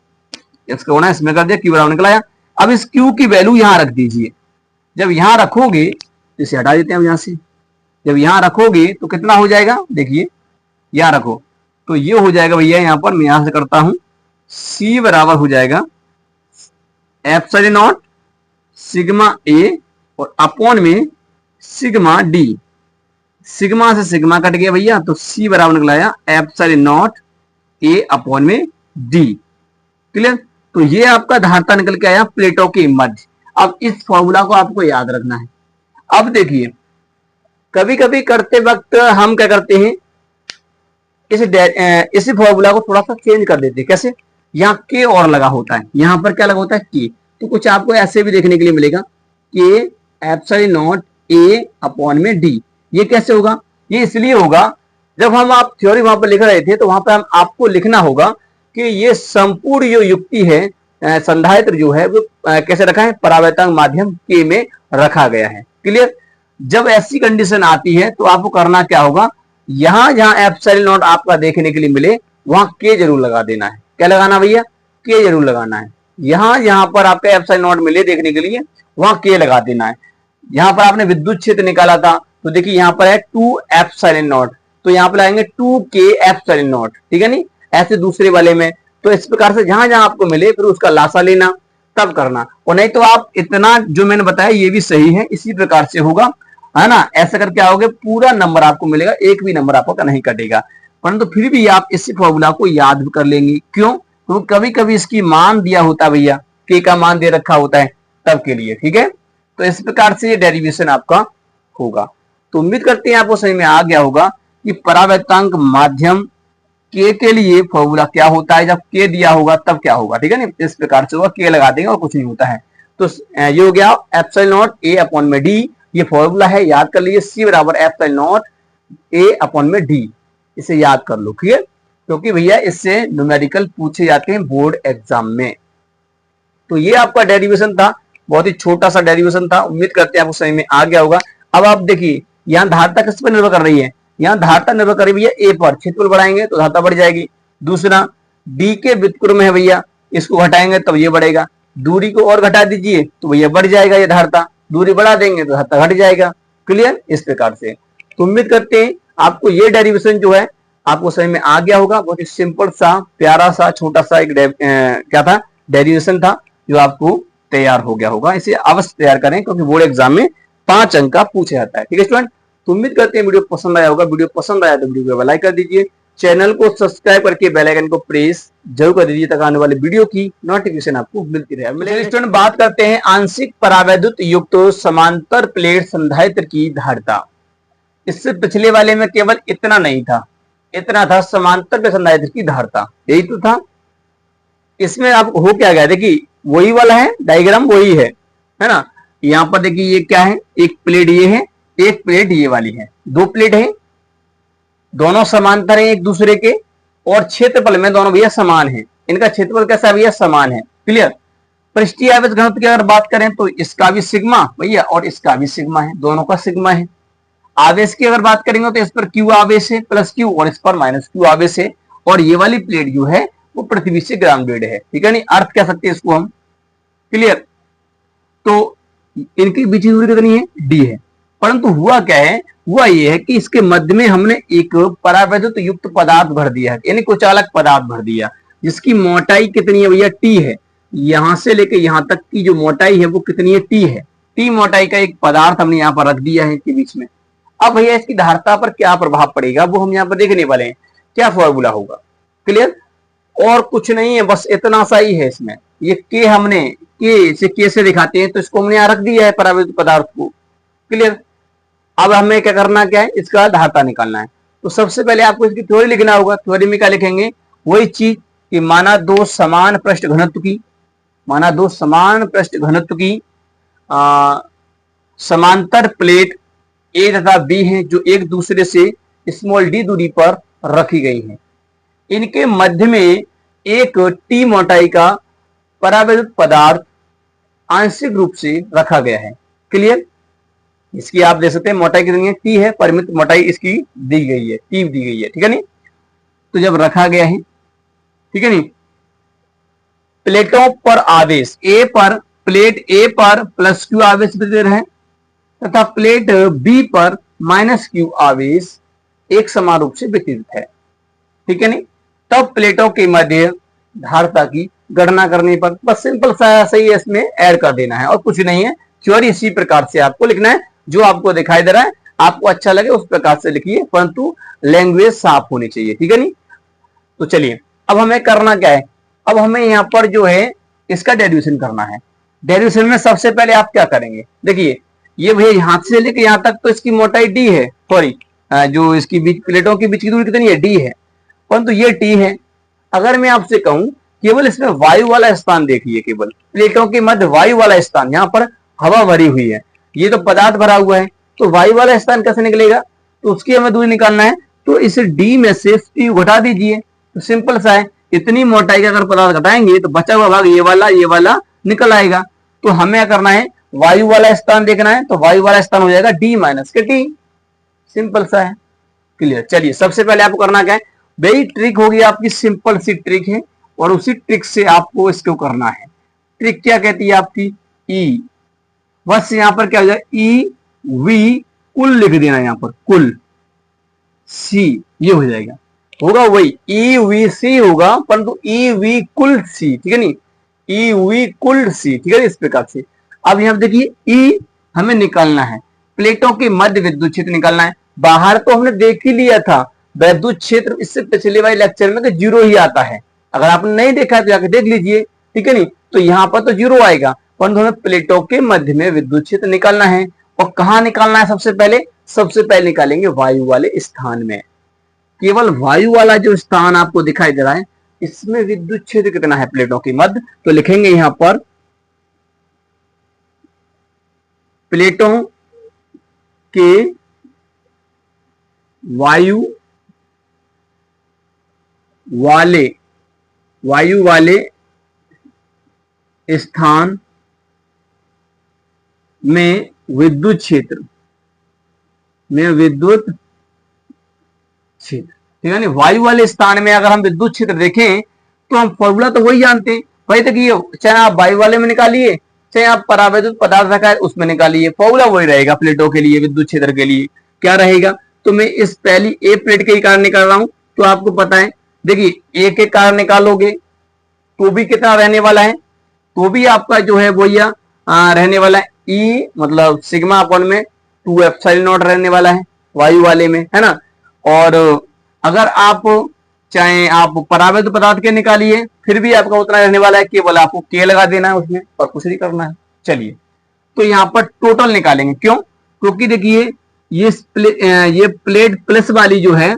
इसका गुणा इसमें कर दिया, Q बराबर निकल आया। अब इस Q की वैल्यू यहां रख दीजिए। जब यहां रखोगे, इसे हटा देते हैं हम यहां से, जब यहां रखोगे तो कितना हो जाएगा? देखिए यहां रखो तो ये हो जाएगा भैया, यहां पर मैं यहां से करता हूं, C बराबर हो जाएगा एप्सिलॉन नॉट सिग्मा A और अपॉन में सिग्मा D। सिग्मा से सिग्मा कट गया भैया, तो C बराबर निकल आया एप्सिलॉन नॉट A अपॉन में D। क्लियर? तो ये आपका धारता निकल के आया प्लेटों के मध्य। अब इस फॉर्मूला को आपको याद रखना है। अब देखिए, कभी कभी करते वक्त हम क्या करते हैं, इस फॉर्मूला को थोड़ा सा चेंज कर देते हैं। कैसे? यहाँ के और लगा होता है, यहाँ पर क्या लगा होता है? के। तो कुछ आपको ऐसे भी देखने के लिए मिलेगा, के एप्सिलॉन नॉट A अपॉन में D। ये कैसे होगा? ये इसलिए होगा, जब हम आप थ्योरी वहां पर लिख रहे थे तो वहां पर आपको लिखना होगा कि ये संपूर्ण जो युक्ति है, संधायत्र जो है वो कैसे रखा है? परावर्तक माध्यम के में रखा गया है। क्लियर? जब ऐसी कंडीशन आती है तो आपको करना क्या होगा, यहां जहां एप्सिलॉन नॉट आपका देखने के लिए मिले वहां के जरूर लगा देना है। क्या लगाना भैया? के जरूर लगाना है। यहां पर आपका एप्सिलॉन नॉट मिले देखने के लिए वहां के लगा देना है। यहां पर आपने विद्युत क्षेत्र निकाला था तो देखिए यहां पर है 2 एप्सिलॉन नॉट, तो यहां पर आएंगे 2K एप्सिलॉन नॉट, ठीक है नहीं? ऐसे दूसरे वाले में तो इस प्रकार से जहां जहां आपको मिले फिर उसका लासा लेना, तब करना। और नहीं तो आप इतना जो मैंने बताया ये भी सही है, इसी प्रकार से होगा, है ना? ऐसा करके आओगे पूरा नंबर आपको मिलेगा, एक भी नंबर आपका नहीं कटेगा। परंतु फिर भी आप इस फॉर्मूला को याद कर लेंगे। क्यों? तो कभी कभी इसकी मान दिया होता भैया, के का मान दे रखा होता है, तब के लिए। ठीक है, तो इस प्रकार से ये डेरिवेशन आपका होगा। तो उम्मीद करते हैं आपको समझ में आ गया होगा कि परावर्तक माध्यम के लिए फॉर्मूला क्या होता है। जब के दिया होगा तब क्या होगा, ठीक है ना? इस प्रकार से होगा, के लगा देंगे और कुछ नहीं होता है। तो ये हो गया एप्सिलॉन नॉट ए अपॉन में डी, ये फॉर्मूला है, याद कर लीजिए। सी बराबर एप्सिलॉन नॉट ए अपॉन में डी, इसे याद कर लो, क्लियर? क्योंकि भैया इससे न्यूमेरिकल पूछे जाते हैं बोर्ड एग्जाम में। तो ये आपका डेरिवेशन था, बहुत ही छोटा सा डेरिवेशन था। उम्मीद करते हैं आपको समझ में आ गया होगा। अब आप देखिए यहाँ धारता किस पर निर्भर कर रही है, यहाँ धारता निर्भर कर रही है भैया ए पर। क्षेत्रफल बढ़ाएंगे तो धारता बढ़ जाएगी। दूसरा डी के व्युत्क्रम में है भैया, इसको घटाएंगे तब ये बढ़ेगा। दूरी को और घटा दीजिए तो भैया बढ़ जाएगा ये धारता, दूरी बढ़ा देंगे तो धारता घट जाएगा। क्लियर? इस प्रकार से तो उम्मीद करते हैं आपको ये डेरिवेशन जो है आपको समझ में आ गया होगा। बहुत ही सिंपल सा, प्यारा सा, छोटा सा एक क्या था, डेरिवेशन था, जो आपको तैयार हो गया होगा। इसे अवश्य तैयार करें क्योंकि बोर्ड एग्जाम में 5 अंक का पूछा जाता है। ठीक है स्टूडेंट, तो उम्मीद करते हैं वीडियो पसंद आया होगा। वीडियो पसंद आया तो वीडियो को लाइक कर दीजिए, चैनल को सब्सक्राइब करके बेल आइकन को प्रेस जरूर कर दीजिए ताकि आने वाले वीडियो की नोटिफिकेशन आपको मिलती रहे। स्टूडेंट, बात करते हैं आंशिक परावैद्युत युक्त समांतर प्लेट संधायत्र की धारता। इससे पिछले वाले में केवल इतना नहीं था, इतना था समांतर प्लेट संधायत्र की धारता, यही तो था। इसमें आप हो क्या गया, देखिए वही वाला है, डायग्राम वही है ना? यहाँ पर देखिए ये क्या है, एक प्लेट ये है, एक प्लेट ये वाली है, 2 प्लेट है, दोनों समांतर हैं एक दूसरे के, और क्षेत्रफल में दोनों भैया समान है। इनका क्षेत्रफल कैसा भैया? समान है। क्लियर? पृष्ठीय आवेश घनत्व की अगर बात करें तो इसका भी सिग्मा भैया और इसका भी सिग्मा है, दोनों का सिग्मा है। आवेश की अगर बात करेंगे तो इस पर क्यू आवेश है प्लस क्यू, और इस पर माइनस क्यू आवेश है। और ये वाली प्लेट जो है वो पृथ्वी से ग्राउंडेड है, ठीक है नहीं? अर्थ कह सकते हैं इसको हम। क्लियर? तो इनकी बीच की दूरी कितनी है? डी है। परंतु हुआ क्या है, हुआ ये है कि इसके मध्य में हमने एक परावैद्युत युक्त पदार्थ भर दिया है, यानी कुचालक पदार्थ भर दिया, जिसकी मोटाई कितनी है भैया? टी है। यहां से लेके यहां तक की जो मोटाई है वो कितनी है? टी है। टी मोटाई का एक पदार्थ हमने यहाँ पर रख दिया है इसके बीच में। अब भैया इसकी धारता पर क्या प्रभाव पड़ेगा वो हम यहाँ पर देखने वाले हैं, क्या फॉर्मूला होगा। क्लियर? और कुछ नहीं है, बस इतना सा ही है इसमें। ये के हमने के से दिखाते हैं तो इसको हमने यहाँ रख दिया है परावैद्युत पदार्थ को। क्लियर। अब हमें क्या करना क्या है, इसका धाता निकालना है। तो सबसे पहले आपको इसकी थ्योरी लिखना होगा। थ्योरी में क्या लिखेंगे, वही चीज कि माना दो समान पृष्ठ घनत्व की, माना दो समान पृष्ठ घनत्व की समांतर प्लेट ए तथा बी हैं जो एक दूसरे से स्मॉल डी दूरी पर रखी गई हैं। इनके मध्य में एक टी मोटाई का परावैद्युत पदार्थ आंशिक रूप से रखा गया है। क्लियर। इसकी आप दे सकते हैं मोटाई कितनी है, टी है, परिमित मोटाई इसकी दी गई है, टी दी गई है, ठीक है नहीं। तो जब रखा गया है, ठीक है नहीं, प्लेटों पर आवेश ए पर, प्लेट ए पर प्लस क्यू आवेश दे रहे हैं तथा प्लेट बी पर माइनस क्यू आवेश एक समान रूप से वितरित है, ठीक है नहीं। तब प्लेटों के मध्य धारता की गणना करने पर बस सिंपल सा सही इसमें ऐड कर देना है और कुछ नहीं है। थ्योरी इसी प्रकार से आपको लिखना है, जो आपको दिखाई दे रहा है आपको अच्छा लगे उस प्रकार से लिखिए, परंतु लैंग्वेज साफ होनी चाहिए, ठीक है नहीं। तो चलिए अब हमें करना क्या है, अब हमें यहाँ पर जो है इसका डेरिवेशन करना है। डेरिवेशन में सबसे पहले आप क्या करेंगे, देखिए ये भैया हाथ से लेके यहाँ तक तो इसकी मोटाई डी है, सॉरी जो इसकी बीच प्लेटों के बीच की दूरी कितनी है, डी है, परंतु ये टी है। अगर मैं आपसे कहूं केवल इसमें वायु वाला स्थान देखिए, केवल प्लेटों के मध्य वायु वाला स्थान, यहाँ पर हवा भरी हुई है, ये तो पदार्थ भरा हुआ है, तो वायु वाला स्थान कैसे निकलेगा, तो उसकी हमें दूरी निकालना है। तो इस डी में से टी घटा दीजिए, तो सिंपल सा है, इतनी मोटाई का अगर पदार्थ घटाएंगे तो बचा हुआ भाग ये वाला निकल आएगा। तो हमें क्या करना है, वायु वाला स्थान देखना है, तो वायु वाला स्थान हो जाएगा डी माइनस के टी, सिंपल सा है। क्लियर। चलिए सबसे पहले आपको करना क्या है, वही ट्रिक होगी आपकी, सिंपल सी ट्रिक है और उसी ट्रिक से आपको इसको करना है। ट्रिक क्या कहती है आपकी, ई, बस यहां पर क्या हो जाए, ई वी कुल लिख देना, यहां पर कुल सी, ये हो जाएगा, होगा वही ई वी सी होगा, परंतु ई वी कुल सी, ठीक है नहीं, ई वी कुल सी, ठीक है इस प्रकार से। अब यहां देखिए ई हमें निकालना है, प्लेटों के मध्य विद्युत क्षेत्र निकालना है। बाहर तो हमने देख ही लिया था विद्युत क्षेत्र, इससे पिछले वाले लेक्चर में जीरो ही आता है, अगर आपने नहीं देखा है तो जाकर देख लीजिए, ठीक है नहीं। तो यहाँ पर तो जीरो आएगा, परंतु हमें प्लेटों के मध्य में विद्युत क्षेत्र निकालना है। और कहाँ निकालना है, सबसे पहले निकालेंगे वायु वाले स्थान में। केवल वायु वाला जो स्थान आपको दिखाई दे रहा है, इसमें विद्युत क्षेत्र कितना है प्लेटों के मध्य, तो लिखेंगे यहां पर प्लेटों के वायु वाले स्थान में विद्युत क्षेत्र, ठीक है ना। वायु वाले स्थान में अगर हम विद्युत क्षेत्र देखें तो हम फॉर्मूला तो वही जानते हैं, वही तक ये, चाहे आप वायु वाले में निकालिए चाहे आप परावैद्युत पदार्थ रखा है उसमें निकालिए, फॉर्मूला वही रहेगा। प्लेटों के लिए विद्युत क्षेत्र के लिए क्या रहेगा, तो मैं इस पहली ए प्लेट के कारण निकाल रहा हूं, तो आपको पता है, देखिए ए के कारण निकालोगे तो भी कितना रहने वाला है, तो भी आपका जो है वो यह रहने वाला है ई, मतलब सिग्मा अपॉन में 2 एप्सिलॉन नॉट रहने वाला है वायु वाले में, है ना। और अगर आप चाहे आप परावैद्युत पदार्थ के निकालिए फिर भी आपका उतना रहने वाला है, केवल आपको के लगा देना है उसमें और कुछ नहीं करना है। चलिए तो यहाँ पर टोटल निकालेंगे, क्यों, क्योंकि देखिए ये प्लेट प्लस वाली जो है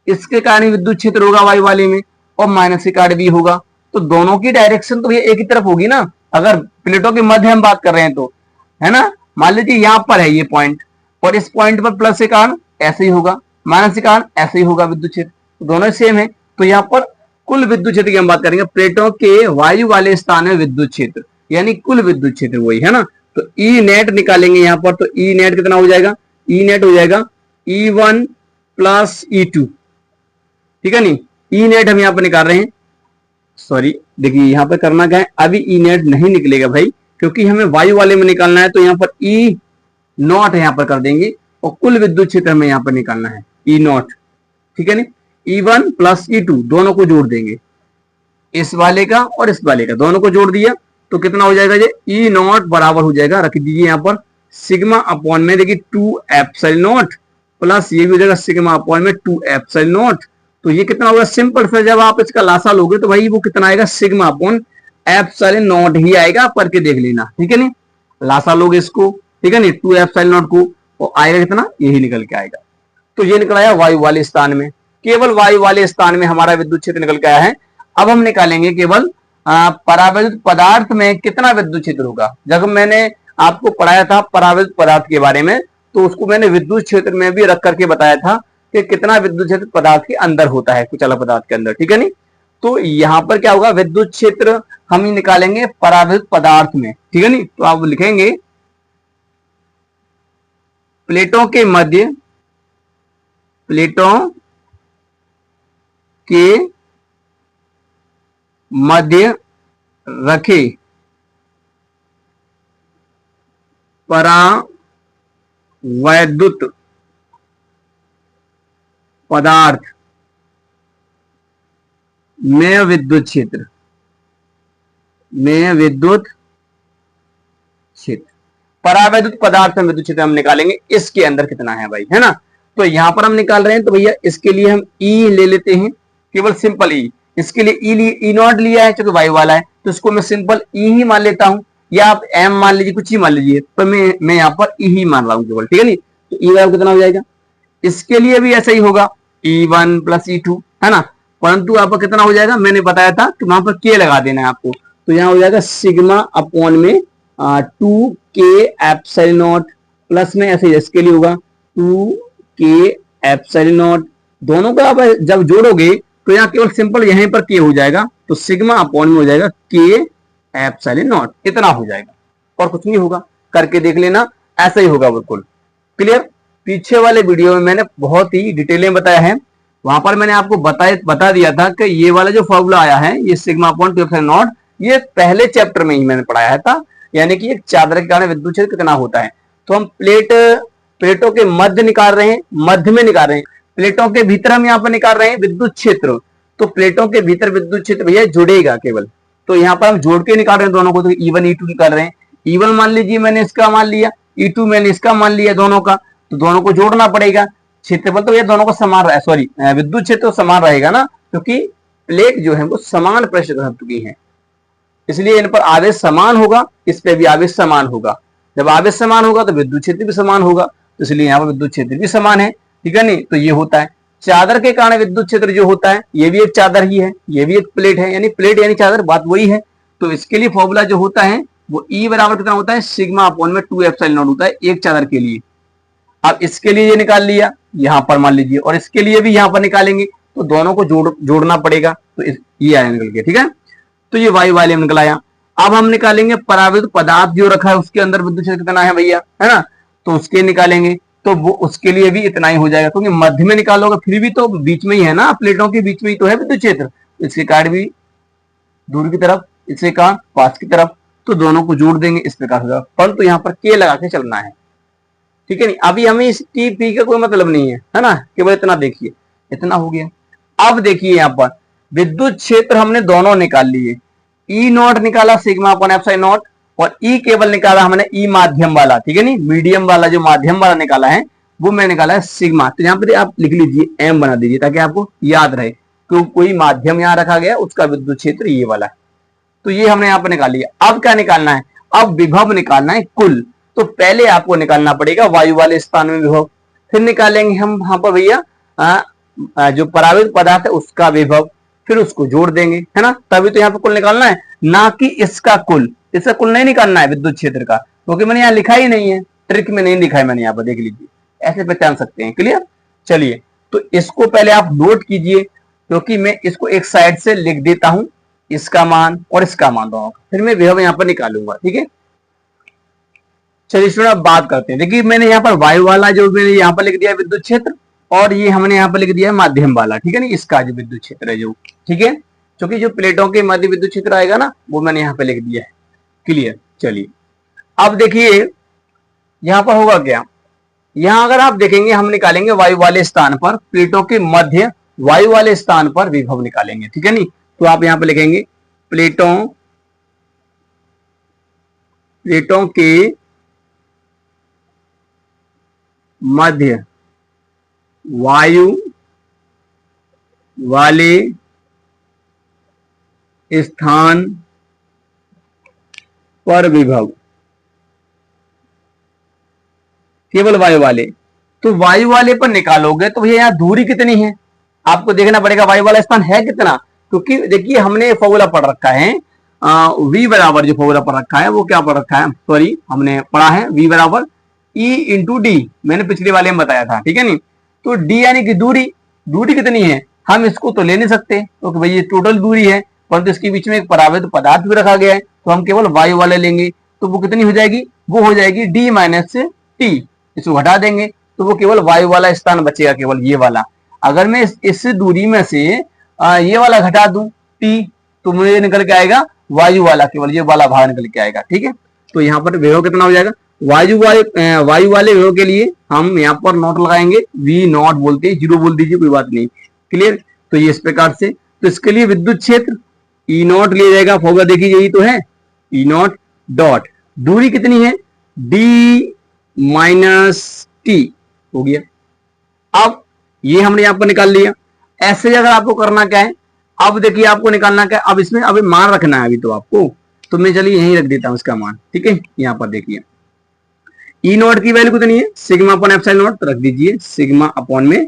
इसके कारण विद्युत क्षेत्र होगा वायु वाले में और माइनस के कारण भी होगा, तो दोनों की डायरेक्शन तो ये एक ही तरफ होगी ना। अगर प्लेटों के मध्य हम बात कर रहे हैं तो, है ना, मान लीजिए यहाँ पर है ये पॉइंट और इस पॉइंट पर प्लस के कारण ऐसे ही होगा, माइनस के कारण ऐसे ही होगा विद्युत क्षेत्र, दोनों सेम है। तो यहाँ पर कुल विद्युत क्षेत्र की हम बात करेंगे, प्लेटों के वायु वाले स्थान में विद्युत क्षेत्र यानी कुल विद्युत क्षेत्र वही है ना। तो ई नेट निकालेंगे यहाँ पर, तो ई नेट कितना हो जाएगा, ई नेट हो जाएगा E1 प्लस E2, ठीक है नहीं। ई नेट हम यहाँ पर निकाल रहे हैं, सॉरी देखिए यहाँ पर करना क्या है, अभी ई नेट नहीं निकलेगा भाई, क्योंकि हमें वायु वाले में निकालना है, तो यहाँ पर ई नॉट यहाँ पर कर देंगे और कुल विद्युत क्षेत्र हमें यहाँ पर निकालना है ई नॉट, ठीक है नहीं। E1 प्लस E2 दोनों को जोड़ देंगे, इस वाले का और इस वाले का दोनों को जोड़ दिया तो कितना हो जाएगा, ये ई नॉट बराबर हो जाएगा, रख दीजिए यहाँ पर सिग्मा अपॉन में देखिए 2 एप्सिलॉन नॉट प्लस ये भी हो जाएगा सिग्मा अपॉन में 2 एप्सिलॉन नॉट। तो ये कितना होगा, सिंपल से जब आप इसका लासा लोगे तो भाई वो कितना आएगा, सिग्मा अपॉन एप्सिलॉन नॉट ही आएगा, आप करके देख लेना, ठीक है नहीं। लासा लोगे इसको, ठीक है नहीं, 2 एप्सिलॉन नॉट को और आएगा कितना, यही निकल के आएगा। तो ये निकल आया वायु वाले स्थान में, केवल वायु वाले स्थान में हमारा विद्युत क्षेत्र निकल के आया है। अब हम निकालेंगे केवल परावैद्युत पदार्थ में कितना विद्युत क्षेत्र होगा। जब मैंने आपको पढ़ाया था परावैद्युत पदार्थ के बारे में, तो उसको मैंने विद्युत क्षेत्र में भी रख करके बताया था कि कितना विद्युत क्षेत्र पदार्थ के अंदर होता है, कुछ अलग पदार्थ के अंदर, ठीक है नहीं। तो यहां पर क्या होगा, विद्युत क्षेत्र हम ही निकालेंगे परावैद्युत पदार्थ में, ठीक है नहीं। तो आप लिखेंगे प्लेटों के मध्य, प्लेटों के मध्य रखे परावैद्युत पदार्थ में विद्युत क्षेत्र, में विद्युत क्षेत्र, परावैद्युत पदार्थ में विद्युत क्षेत्र हम निकालेंगे, इसके अंदर कितना है भाई, है ना। तो यहां पर हम निकाल रहे हैं, तो भैया इसके लिए हम ई ले लेते हैं, केवल सिंपल ई। इसके लिए ई नॉट लिया है क्योंकि वायु वाला है, तो इसको मैं सिंपल ई ही मान लेता हूं, या आप एम मान लीजिए, कुछ ही मान लीजिए, तो मैं यहाँ पर ई ही मान रहा हूं केवल, ठीक है नहीं। तो ई वाला कितना हो जाएगा, इसके लिए भी ऐसा ही होगा, E1 प्लस E2, है ना। परंतु आपका कितना हो जाएगा, मैंने बताया था कि वहां पर के लगा देना है आपको, तो यहाँ हो जाएगा सिग्मा अपॉन में 2K एप्सिलॉन नॉट, प्लस में ऐसे इसके लिए होगा 2K एप्सिलॉन नॉट। दोनों को आप जब जोड़ोगे तो यहाँ केवल सिंपल यहीं पर के हो जाएगा, तो सिग्मा अपॉन में हो जाएगा के एप्सिलॉन नॉट, इतना हो जाएगा, और कुछ नहीं होगा। करके देख लेना, ऐसा ही होगा बिल्कुल क्लियर। पीछे वाले वीडियो में मैंने बहुत ही डिटेल में बताया है, वहां पर मैंने आपको बता दिया था कि ये वाला जो फॉर्मूला आया है, ये सिग्मा अपॉन 2 एप्सिलॉन नॉट, ये पहले चैप्टर में ही मैंने पढ़ाया था, यानी कि एक चादर के कारण विद्युत क्षेत्र कितना होता है। तो हम प्लेटों के मध्य निकाल रहे हैं, मध्य में निकाल रहे हैं, प्लेटों के भीतर हम यहाँ पर निकाल रहे हैं विद्युत क्षेत्र। तो प्लेटों के भीतर विद्युत क्षेत्र भैया जुड़ेगा केवल, तो यहाँ पर हम जोड़ के निकाल रहे हैं दोनों को, तो E1 E2 निकाल रहे हैं। E1 मान लीजिए मैंने इसका मान लिया, E2 मैंने इसका मान लिया, दोनों का, तो दोनों को जोड़ना पड़ेगा। क्षेत्रफल तो ये दोनों को समान रहा, सॉरी विद्युत क्षेत्र तो समान रहेगा ना, क्योंकि प्लेट जो है वो समान पृष्ठ घनत्व की है, इसलिए इन पर आवेश समान होगा, इस पे भी आवेश समान होगा। जब आवेश समान होगा तो विद्युत क्षेत्र भी समान होगा, तो इसलिए यहाँ पर विद्युत क्षेत्र भी समान है, ठीक है नहीं। तो ये होता है चादर के कारण विद्युत क्षेत्र जो होता है, ये भी एक चादर ही है, ये भी एक प्लेट है, यानी प्लेट यानी चादर, बात वही है। तो इसके लिए फॉर्मूला जो होता है वो ई बराबर कितना होता है, सिग्मा अपॉन में 2 एप्सिलॉन नॉट होता है एक चादर के लिए। अब इसके लिए ये निकाल लिया यहां पर मान लीजिए, और इसके लिए भी यहां पर निकालेंगे, तो दोनों को जोड़ना पड़ेगा, तो ये आया निकल के, ठीक है। तो ये वायु वाले निकल आया। अब हम निकालेंगे परावैद्युत पदार्थ जो रखा है उसके अंदर विद्युत क्षेत्र कितना है भैया, है ना। तो उसके निकालेंगे, तो वो उसके लिए भी इतना ही हो जाएगा, क्योंकि मध्य में निकालोगे फिर भी तो बीच में ही है ना, प्लेटों के बीच में ही तो है विद्युत क्षेत्र, इसके कारण भी दूर की तरफ, इसके कारण पास की तरफ, तो दोनों को जोड़ देंगे, इस प्रकार होगा। परंतु यहाँ पर के लगा के चलना है, ठीक है नहीं। अभी हमें इस टी पी का कोई मतलब नहीं है ना, केवल इतना देखिए, इतना हो गया। अब देखिए यहाँ पर विद्युत क्षेत्र हमने दोनों निकाल लिए, ई नॉट निकाला सिग्मा अपॉन एप्सिलॉन नॉट, और ई केवल निकाला हमने ई माध्यम वाला, ठीक है नहीं, मीडियम वाला जो माध्यम वाला निकाला है वो मैं निकाला है सिग्मा। तो यहाँ पे आप लिख लीजिए एम बना दीजिए ताकि आपको याद रहे, तो कोई माध्यम यहाँ रखा गया उसका विद्युत क्षेत्र ये वाला है। तो ये हमने यहाँ पर निकाल लिया। अब क्या निकालना है, अब विभव निकालना है कुल। तो पहले आपको निकालना पड़ेगा वायु वाले स्थान में विभव, फिर निकालेंगे हम वहां पर भैया जो परावैद्युत पदार्थ है उसका विभव, फिर उसको जोड़ देंगे, है ना। तभी तो यहाँ पर कुल निकालना है, ना कि इसका कुल। इसका कुल नहीं निकालना है विद्युत क्षेत्र का, क्योंकि मैंने यहाँ लिखा ही नहीं है, ट्रिक में नहीं लिखा है मैंने, यहाँ पर देख लीजिए, ऐसे पहचान सकते हैं, क्लियर। चलिए, तो इसको पहले आप नोट कीजिए, क्योंकि मैं इसको एक साइड से लिख देता हूं, इसका मान और इसका मान दोनों का, फिर मैं विभव यहाँ पर निकालूंगा, ठीक है। चलिए स्टूडेंट अब बात करते हैं। देखिए मैंने यहाँ पर वायु वाला जो मैंने यहाँ पर लिख दिया विद्युत क्षेत्र, और ये हमने यहाँ पर लिख दिया है माध्यम वाला, ठीक है ना, इसका जो विद्युत क्षेत्र है जो, ठीक है, क्योंकि जो प्लेटों के मध्य विद्युत क्षेत्र आएगा ना वो मैंने यहाँ पे लिख दिया है, क्लियर। चलिए अब देखिए यहाँ पर होगा क्या, यहाँ अगर आप देखेंगे हम निकालेंगे वायु वाले स्थान पर, प्लेटों के मध्य वायु वाले स्थान पर विभव निकालेंगे, ठीक है नहीं। तो आप यहाँ पे लिखेंगे प्लेटों के मध्य वायु वाले स्थान पर विभव, केवल वायु वाले। तो वायु वाले पर निकालोगे तो भैया यहाँ दूरी कितनी है आपको देखना पड़ेगा, वायु वाला स्थान है कितना, क्योंकि देखिए हमने फॉर्मूला पढ़ रखा है v बराबर, जो फॉर्मूला पढ़ रखा है वो क्या पढ़ रखा है, सॉरी हमने पढ़ा है v बराबर e इंटू डी, मैंने पिछले वाले में बताया था, ठीक है नहीं। तो d यानी कि दूरी, दूरी कितनी है, हम इसको तो ले नहीं सकते क्योंकि भाई ये टोटल दूरी है, परंतु इसके बीच में एक परावैध पदार्थ भी रखा गया है, तो हम केवल वायु वाले लेंगे। तो वो कितनी हो जाएगी, वो हो जाएगी d माइनस टी, इसको घटा देंगे तो वो केवल वायु वाला स्थान बचेगा, केवल ये वाला। अगर मैं इस दूरी में से ये वाला घटा दूं t, तो मुझे निकल के आएगा वायु वाला, केवल ये वाला भाग निकल के आएगा, ठीक है। तो यहाँ पर विभव कितना हो जाएगा, वायु वाले विभव के लिए हम यहाँ पर नॉट लगाएंगे, v नॉट बोलते हैं, जीरो बोल दीजिए कोई बात नहीं, क्लियर। तो ये इस प्रकार से, तो इसके लिए विद्युत क्षेत्र ई नॉट लिया जाएगा, फॉर्मूला देखिए यही तो है, ई नॉट डॉट दूरी कितनी है d माइनस टी हो गया। अब ये हमने यहाँ पर निकाल लिया। ऐसे अगर आपको करना क्या है, अब देखिए आपको निकालना क्या है, अब इसमें अभी मान रखना है अभी तो आपको, तो मैं चलिए यहीं रख देता हूं इसका मान, ठीक है। यहाँ पर देखिए ई नॉट की वैल्यू कितनी है, सिग्मा अपॉन एप्सिलॉन नॉट, तो रख दीजिए सिग्मा अपॉन में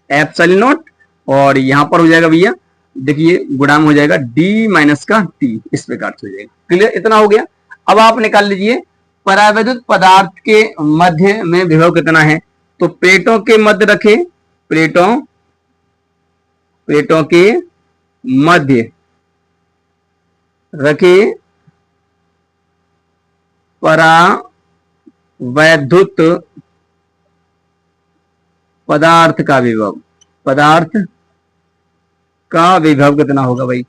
एप्सिलॉन नॉट, और यहाँ पर हो जाएगा भैया देखिए गुणाम हो जाएगा डी माइनस का टी, इस प्रकार से हो जाएगा, क्लियर, इतना हो गया। अब आप निकाल लीजिए परावैद्युत पदार्थ के मध्य में विभव कितना है, तो प्लेटों के मध्य रखे, प्लेटों के मध्य रखे परावैद्युत पदार्थ का विभव, पदार्थ का विभव कितना होगा भाई।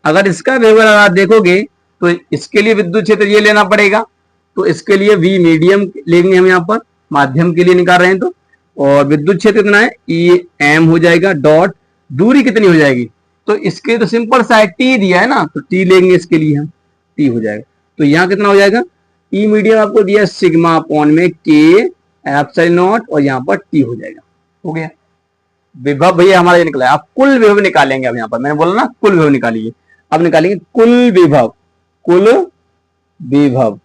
अगर इसका विभव आप देखोगे तो इसके लिए विद्युत क्षेत्र ये लेना पड़ेगा, तो इसके लिए v मीडियम लेंगे हम, यहाँ पर माध्यम के लिए निकाल रहे हैं तो, और विद्युत क्षेत्र कितना है ई एम हो जाएगा डॉट दूरी कितनी हो जाएगी, तो इसके तो सिंपल सा है t दिया है ना, तो t लेंगे इसके लिए हम, t हो जाएगा। तो यहाँ कितना हो जाएगा, ई मीडियम आपको दिया सिग्मा अपॉन में k एप्सिलॉन नॉट, और यहाँ पर t हो जाएगा, हो गया। विभव भैया हमारा ये निकला है। अब कुल विभव निकालेंगे, अब यहाँ पर मैंने बोला ना कुल विभव निकालिए, अब निकालेंगे कुल विभव, कुल विभव,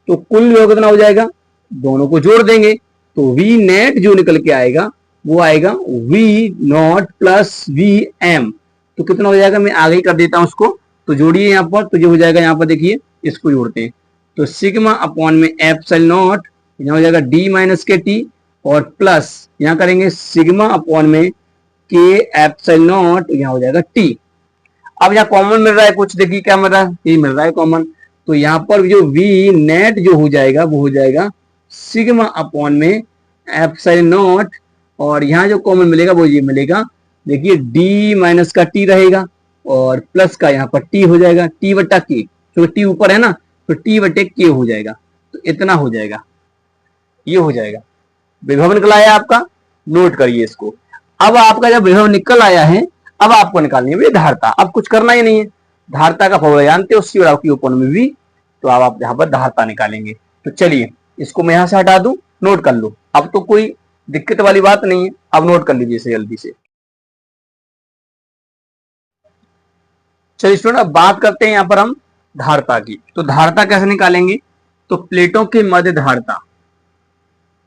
तो कुल विभव कितना हो जाएगा, दोनों को जोड़ देंगे तो v नेट जो निकल के आएगा वो आएगा v not plus v m, तो कितना हो जाएगा, मैं आगे ही कर देता हूं उसको, तो जोड़िए यहाँ पर, तो जो हो जाएगा यहाँ पर देखिए इसको जोड़ते हैं, तो सिग्मा अपॉन में एप्सिलॉन नॉट, यहाँ हो जाएगा d माइनस के टी, और प्लस यहाँ करेंगे सिग्मा अपॉन में k एप्सिलॉन नॉट, यहाँ हो जाएगा t। अब यहाँ कॉमन मिल रहा है कुछ, देखिए क्या मिल रहा है, ये मिल रहा है कॉमन, तो यहाँ पर जो v नेट जो हो जाएगा वो हो जाएगा सिग्मा अपॉन में एप्सिलॉन नॉट, और यहाँ जो कॉमन मिलेगा वो ये मिलेगा, देखिए d माइनस का t रहेगा, और प्लस का यहाँ पर t हो जाएगा, t बटा k, क्योंकि t ऊपर है ना, तो t बटे k हो जाएगा, तो इतना हो जाएगा, ये हो जाएगा। विभव निकल आया आपका, नोट करिए इसको। अब आपका जब विभव निकल आया है, अब आपको निकालनी है धारता, अब कुछ करना ही नहीं है, धारता का फॉर्मूला जानते हो, सी बराबर क्यू अपॉन में v, तो अब आप यहाँ पर धारता निकालेंगे। तो चलिए इसको मैं यहाँ से हटा दूं, नोट कर लो, अब तो कोई दिक्कत वाली बात नहीं है, अब नोट कर लीजिए इसे जल्दी से। चलिए स्टूडेंट अब बात करते हैं यहाँ पर हम धारता की। तो धारता कैसे निकालेंगे, तो प्लेटों के मध्य धारता,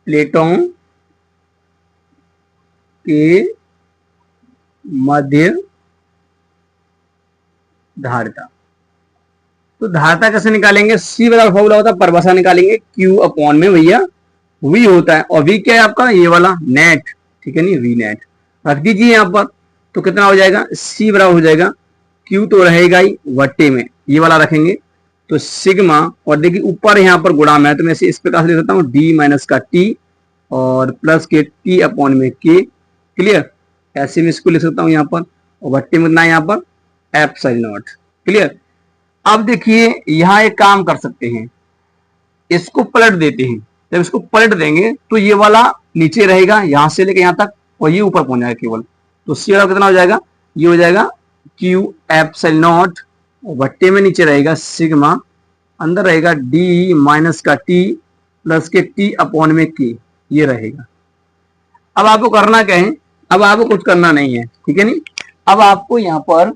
प्लेटों के मध्य धारता, तो धारता कैसे निकालेंगे, सी बराबर फॉर्मूला होता है, परिभाषा निकालेंगे Q अपॉन में भैया V होता है, और V क्या है आपका, ये वाला नेट, ठीक है नहीं, V नेट रख दीजिए यहाँ पर, तो कितना हो जाएगा, C बराबर हो जाएगा Q तो रहेगा ही वट्टे में, ये वाला रखेंगे, तो सिग्मा, और देखिए ऊपर यहाँ पर गुणाम है, तो मैं इस प्रकार से लिख सकता हूँ d माइनस का t और प्लस के t अपॉन में k, क्लियर, ऐसे में इसको लिख सकता हूँ यहाँ पर, और वट्टे में कितना है यहाँ पर एप्सिलॉन नॉट, क्लियर। अब देखिए यहाँ एक काम कर सकते हैं, इसको पलट देते हैं, जब इसको पलट देंगे तो ये वाला नीचे रहेगा यहां से लेके यहां तक, और ये ऊपर पहुंच जाएगा केवल, तो सी वाला कितना हो जाएगा, ये हो जाएगा Q एप्सिलॉन नॉट, वट्टे में नीचे रहेगा सिग्मा, अंदर रहेगा d माइनस का t प्लस के t अपॉन में k, ये रहेगा। अब आपको करना क्या है, अब आपको कुछ करना नहीं है, ठीक है नहीं। अब आपको यहाँ पर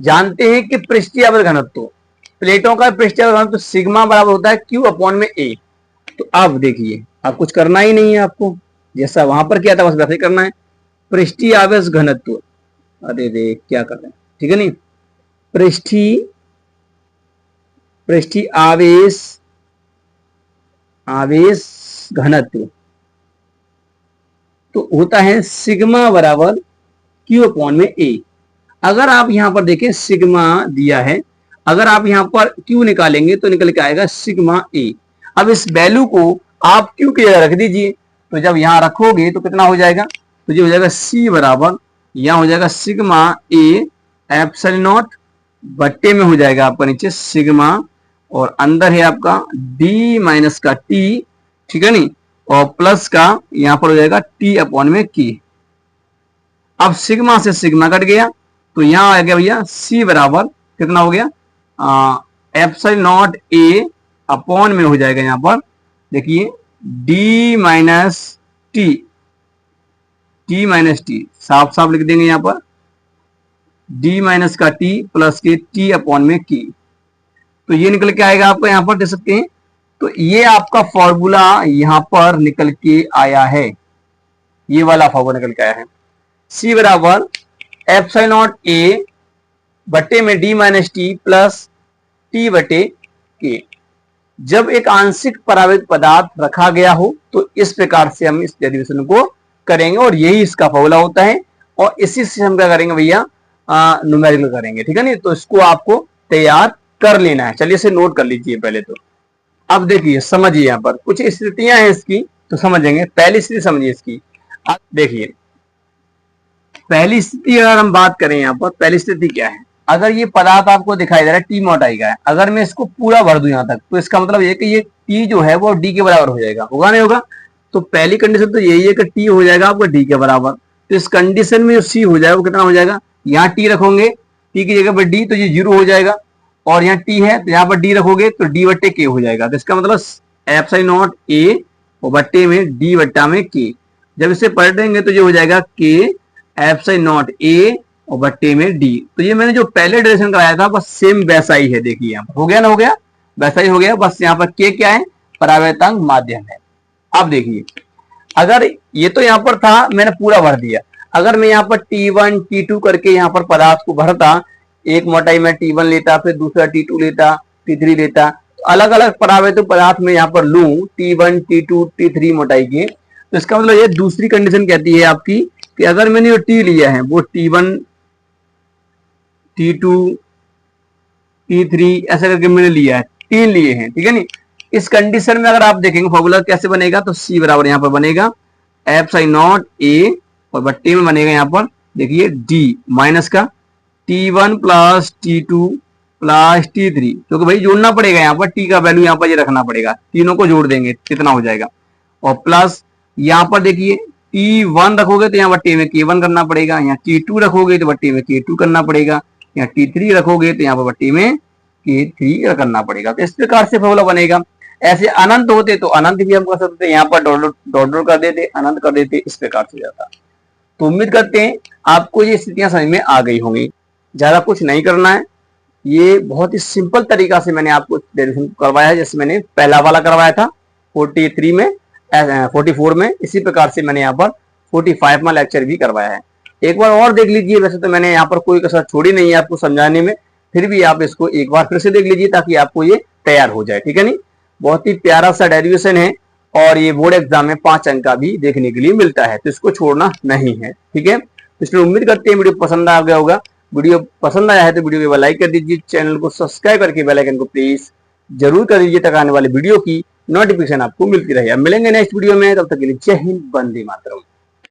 जानते हैं कि पृष्ठीय आवर्त घनत्व, प्लेटों का पृष्ठीय आवर्त घनत्व सिग्मा बराबर होता है Q अपॉन में A। तो अब देखिए अब कुछ करना ही नहीं है आपको, जैसा वहां पर किया था बस वैसे ही करना है। पृष्ठीय आवेश घनत्व, अरे रे क्या कर रहे हैं, ठीक है नहीं, पृष्ठीय आवेश घनत्व तो होता है सिग्मा बराबर क्यू अपॉन में ए। अगर आप यहां पर देखें सिग्मा दिया है, अगर आप यहां पर क्यू निकालेंगे तो निकल के आएगा सिग्मा ए। अब इस वैल्यू को आप क्यू की जगह रख दीजिए, तो जब यहां रखोगे तो कितना हो जाएगा, तो ये हो जाएगा सी बराबर, यहां हो जाएगा सिग्मा ए एप्सिलॉन नॉट बट्टे में हो जाएगा आपका नीचे सिग्मा, और अंदर है आपका डी माइनस का टी, ठीक है नहीं, और प्लस का यहां पर हो जाएगा टी अपॉन में की। अब सिग्मा से सिग्मा कट गया, तो यहां आ गया भैया सी बराबर कितना हो गया, एप्सिलॉन नॉट ए अपॉन में हो जाएगा यहां पर देखिए डी माइनस टी, साफ साफ लिख देंगे यहां पर डी माइनस का टी प्लस के टी अपॉन में की। तो ये निकल के आएगा आपको यहां पर दे सकते हैं। तो ये आपका फॉर्मूला यहां पर निकल के आया है, ये वाला फॉर्मूला निकल के आया है, सी बराबर एप्सिलॉन नॉट ए बट्टे में D minus T plus T बटे के। जब एक आंशिक परावर्तित पदार्थ रखा गया हो तो इस प्रकार से हम इस डेरिवेशन को करेंगे, और यही इसका फॉर्मूला होता है, और इसी से हम क्या करेंगे भैया न्यूमेरिकल करेंगे, ठीक है नहीं। तो इसको आपको तैयार कर लेना है, चलिए इसे नोट कर लीजिए पहले तो। अब देखिए समझिए यहाँ पर कुछ स्थितियां हैं इसकी, तो समझेंगे। पहली स्थिति समझिए इसकी, अब देखिए पहली स्थिति अगर हम बात करें यहाँ पर, पहली स्थिति क्या है, अगर ये पदार्थ आपको दिखाई दे रहा है टी मोटाई का है, अगर मैं इसको पूरा भर दूं यहाँ तक, तो इसका मतलब ये कि ये टी जो है वो डी के बराबर हो जाएगा, होगा नहीं होगा। तो पहली कंडीशन तो यही है कि टी हो जाएगा आपका डी के बराबर। तो इस कंडीशन में जो सी हो जाएगा वो कितना हो जाएगा, यहाँ टी रखोगे टी की जगह पर डी, तो ये 0 हो जाएगा, और यहाँ टी है तो यहाँ पर डी रखोगे तो डी बट्टे के हो जाएगा। तो इसका मतलब एप्सिलॉन नॉट ए और बट्टे में डी बट्टा में के। जब इसे पलटेंगे तो ये हो जाएगा के एप्सिलॉन नॉट ए और बट्टे में डी। तो ये मैंने जो पहले डेरिवेशन कराया था बस सेम वैसा ही है, देखिए यहाँ पर हो गया ना, हो गया वैसा ही हो गया, बस यहाँ पर के क्या है, परावर्तनांक माध्यम है। अब देखिए अगर ये तो यहाँ पर था मैंने पूरा भर दिया, अगर मैं यहाँ पर T1 T2 करके यहाँ पर पदार्थ को भरता, एक मोटाई में T1 लेता, फिर दूसरा T2 लेता, T3 लेता, तो अलग अलग परावर्तित पदार्थ में यहाँ पर लूं T1 T2 T3 मोटाई के, तो इसका मतलब ये दूसरी कंडीशन कहती है आपकी कि अगर मैंने जो T लिया है वो T1 T2 T3 ऐसा करके मैंने लिया है, 3 लिए हैं, ठीक है नहीं। इस कंडीशन में अगर आप देखेंगे फॉर्मूला कैसे बनेगा, तो C बराबर यहाँ पर बनेगा एप्सिलॉन नॉट ए और बट्टे में बनेगा यहाँ पर देखिए D माइनस का T1 plus T2 plus T3, क्योंकि भाई जोड़ना पड़ेगा यहाँ पर, T का वैल्यू यहाँ पर ये रखना पड़ेगा, तीनों को जोड़ देंगे कितना हो जाएगा, और प्लस यहाँ पर देखिए T1 रखोगे तो यहाँ बट्टे में K1 करना पड़ेगा, यहाँ T2 रखोगे तो बट्टे में K2 करना पड़ेगा, यहाँ T3 रखोगे तो यहाँ पर बट्टे में K3 करना पड़ेगा। तो इस प्रकार से फॉर्मूला बनेगा। ऐसे अनंत होते तो अनंत भी हम कर सकते, यहाँ पर डॉट डॉट कर देते, अनंत कर देते, इस प्रकार से जाता। तो उम्मीद करते हैं आपको ये स्थितियां समझ में आ गई होंगी। ज्यादा कुछ नहीं करना है, ये बहुत ही सिंपल तरीका से मैंने आपको डेरिवेशन करवाया है, जैसे मैंने पहला वाला करवाया था 43 में 44 में, इसी प्रकार से मैंने यहाँ पर 45 में लेक्चर भी करवाया है। एक बार और देख लीजिए, वैसे तो मैंने यहाँ पर कोई कसर छोड़ी नहीं है आपको समझाने में, फिर भी आप इसको एक बार फिर से देख लीजिए ताकि आपको ये तैयार हो जाए, ठीक है नहीं। बहुत ही प्यारा सा डेरिवेशन है, और ये बोर्ड एग्जाम में 5 अंक का भी देखने के लिए मिलता है, तो इसको छोड़ना नहीं है, ठीक है। तो इसलिए उम्मीद करते हैं वीडियो पसंद आ गया होगा। वीडियो पसंद आया है तो वीडियो को लाइक कर दीजिए, चैनल को सब्सक्राइब करके बेल आइकन को प्लीज जरूर कर दीजिए ताकि आने वाले वीडियो की नोटिफिकेशन आपको मिलती रहे। अब मिलेंगे नेक्स्ट वीडियो में, तब तक के लिए जय हिंद, वंदे मातरम।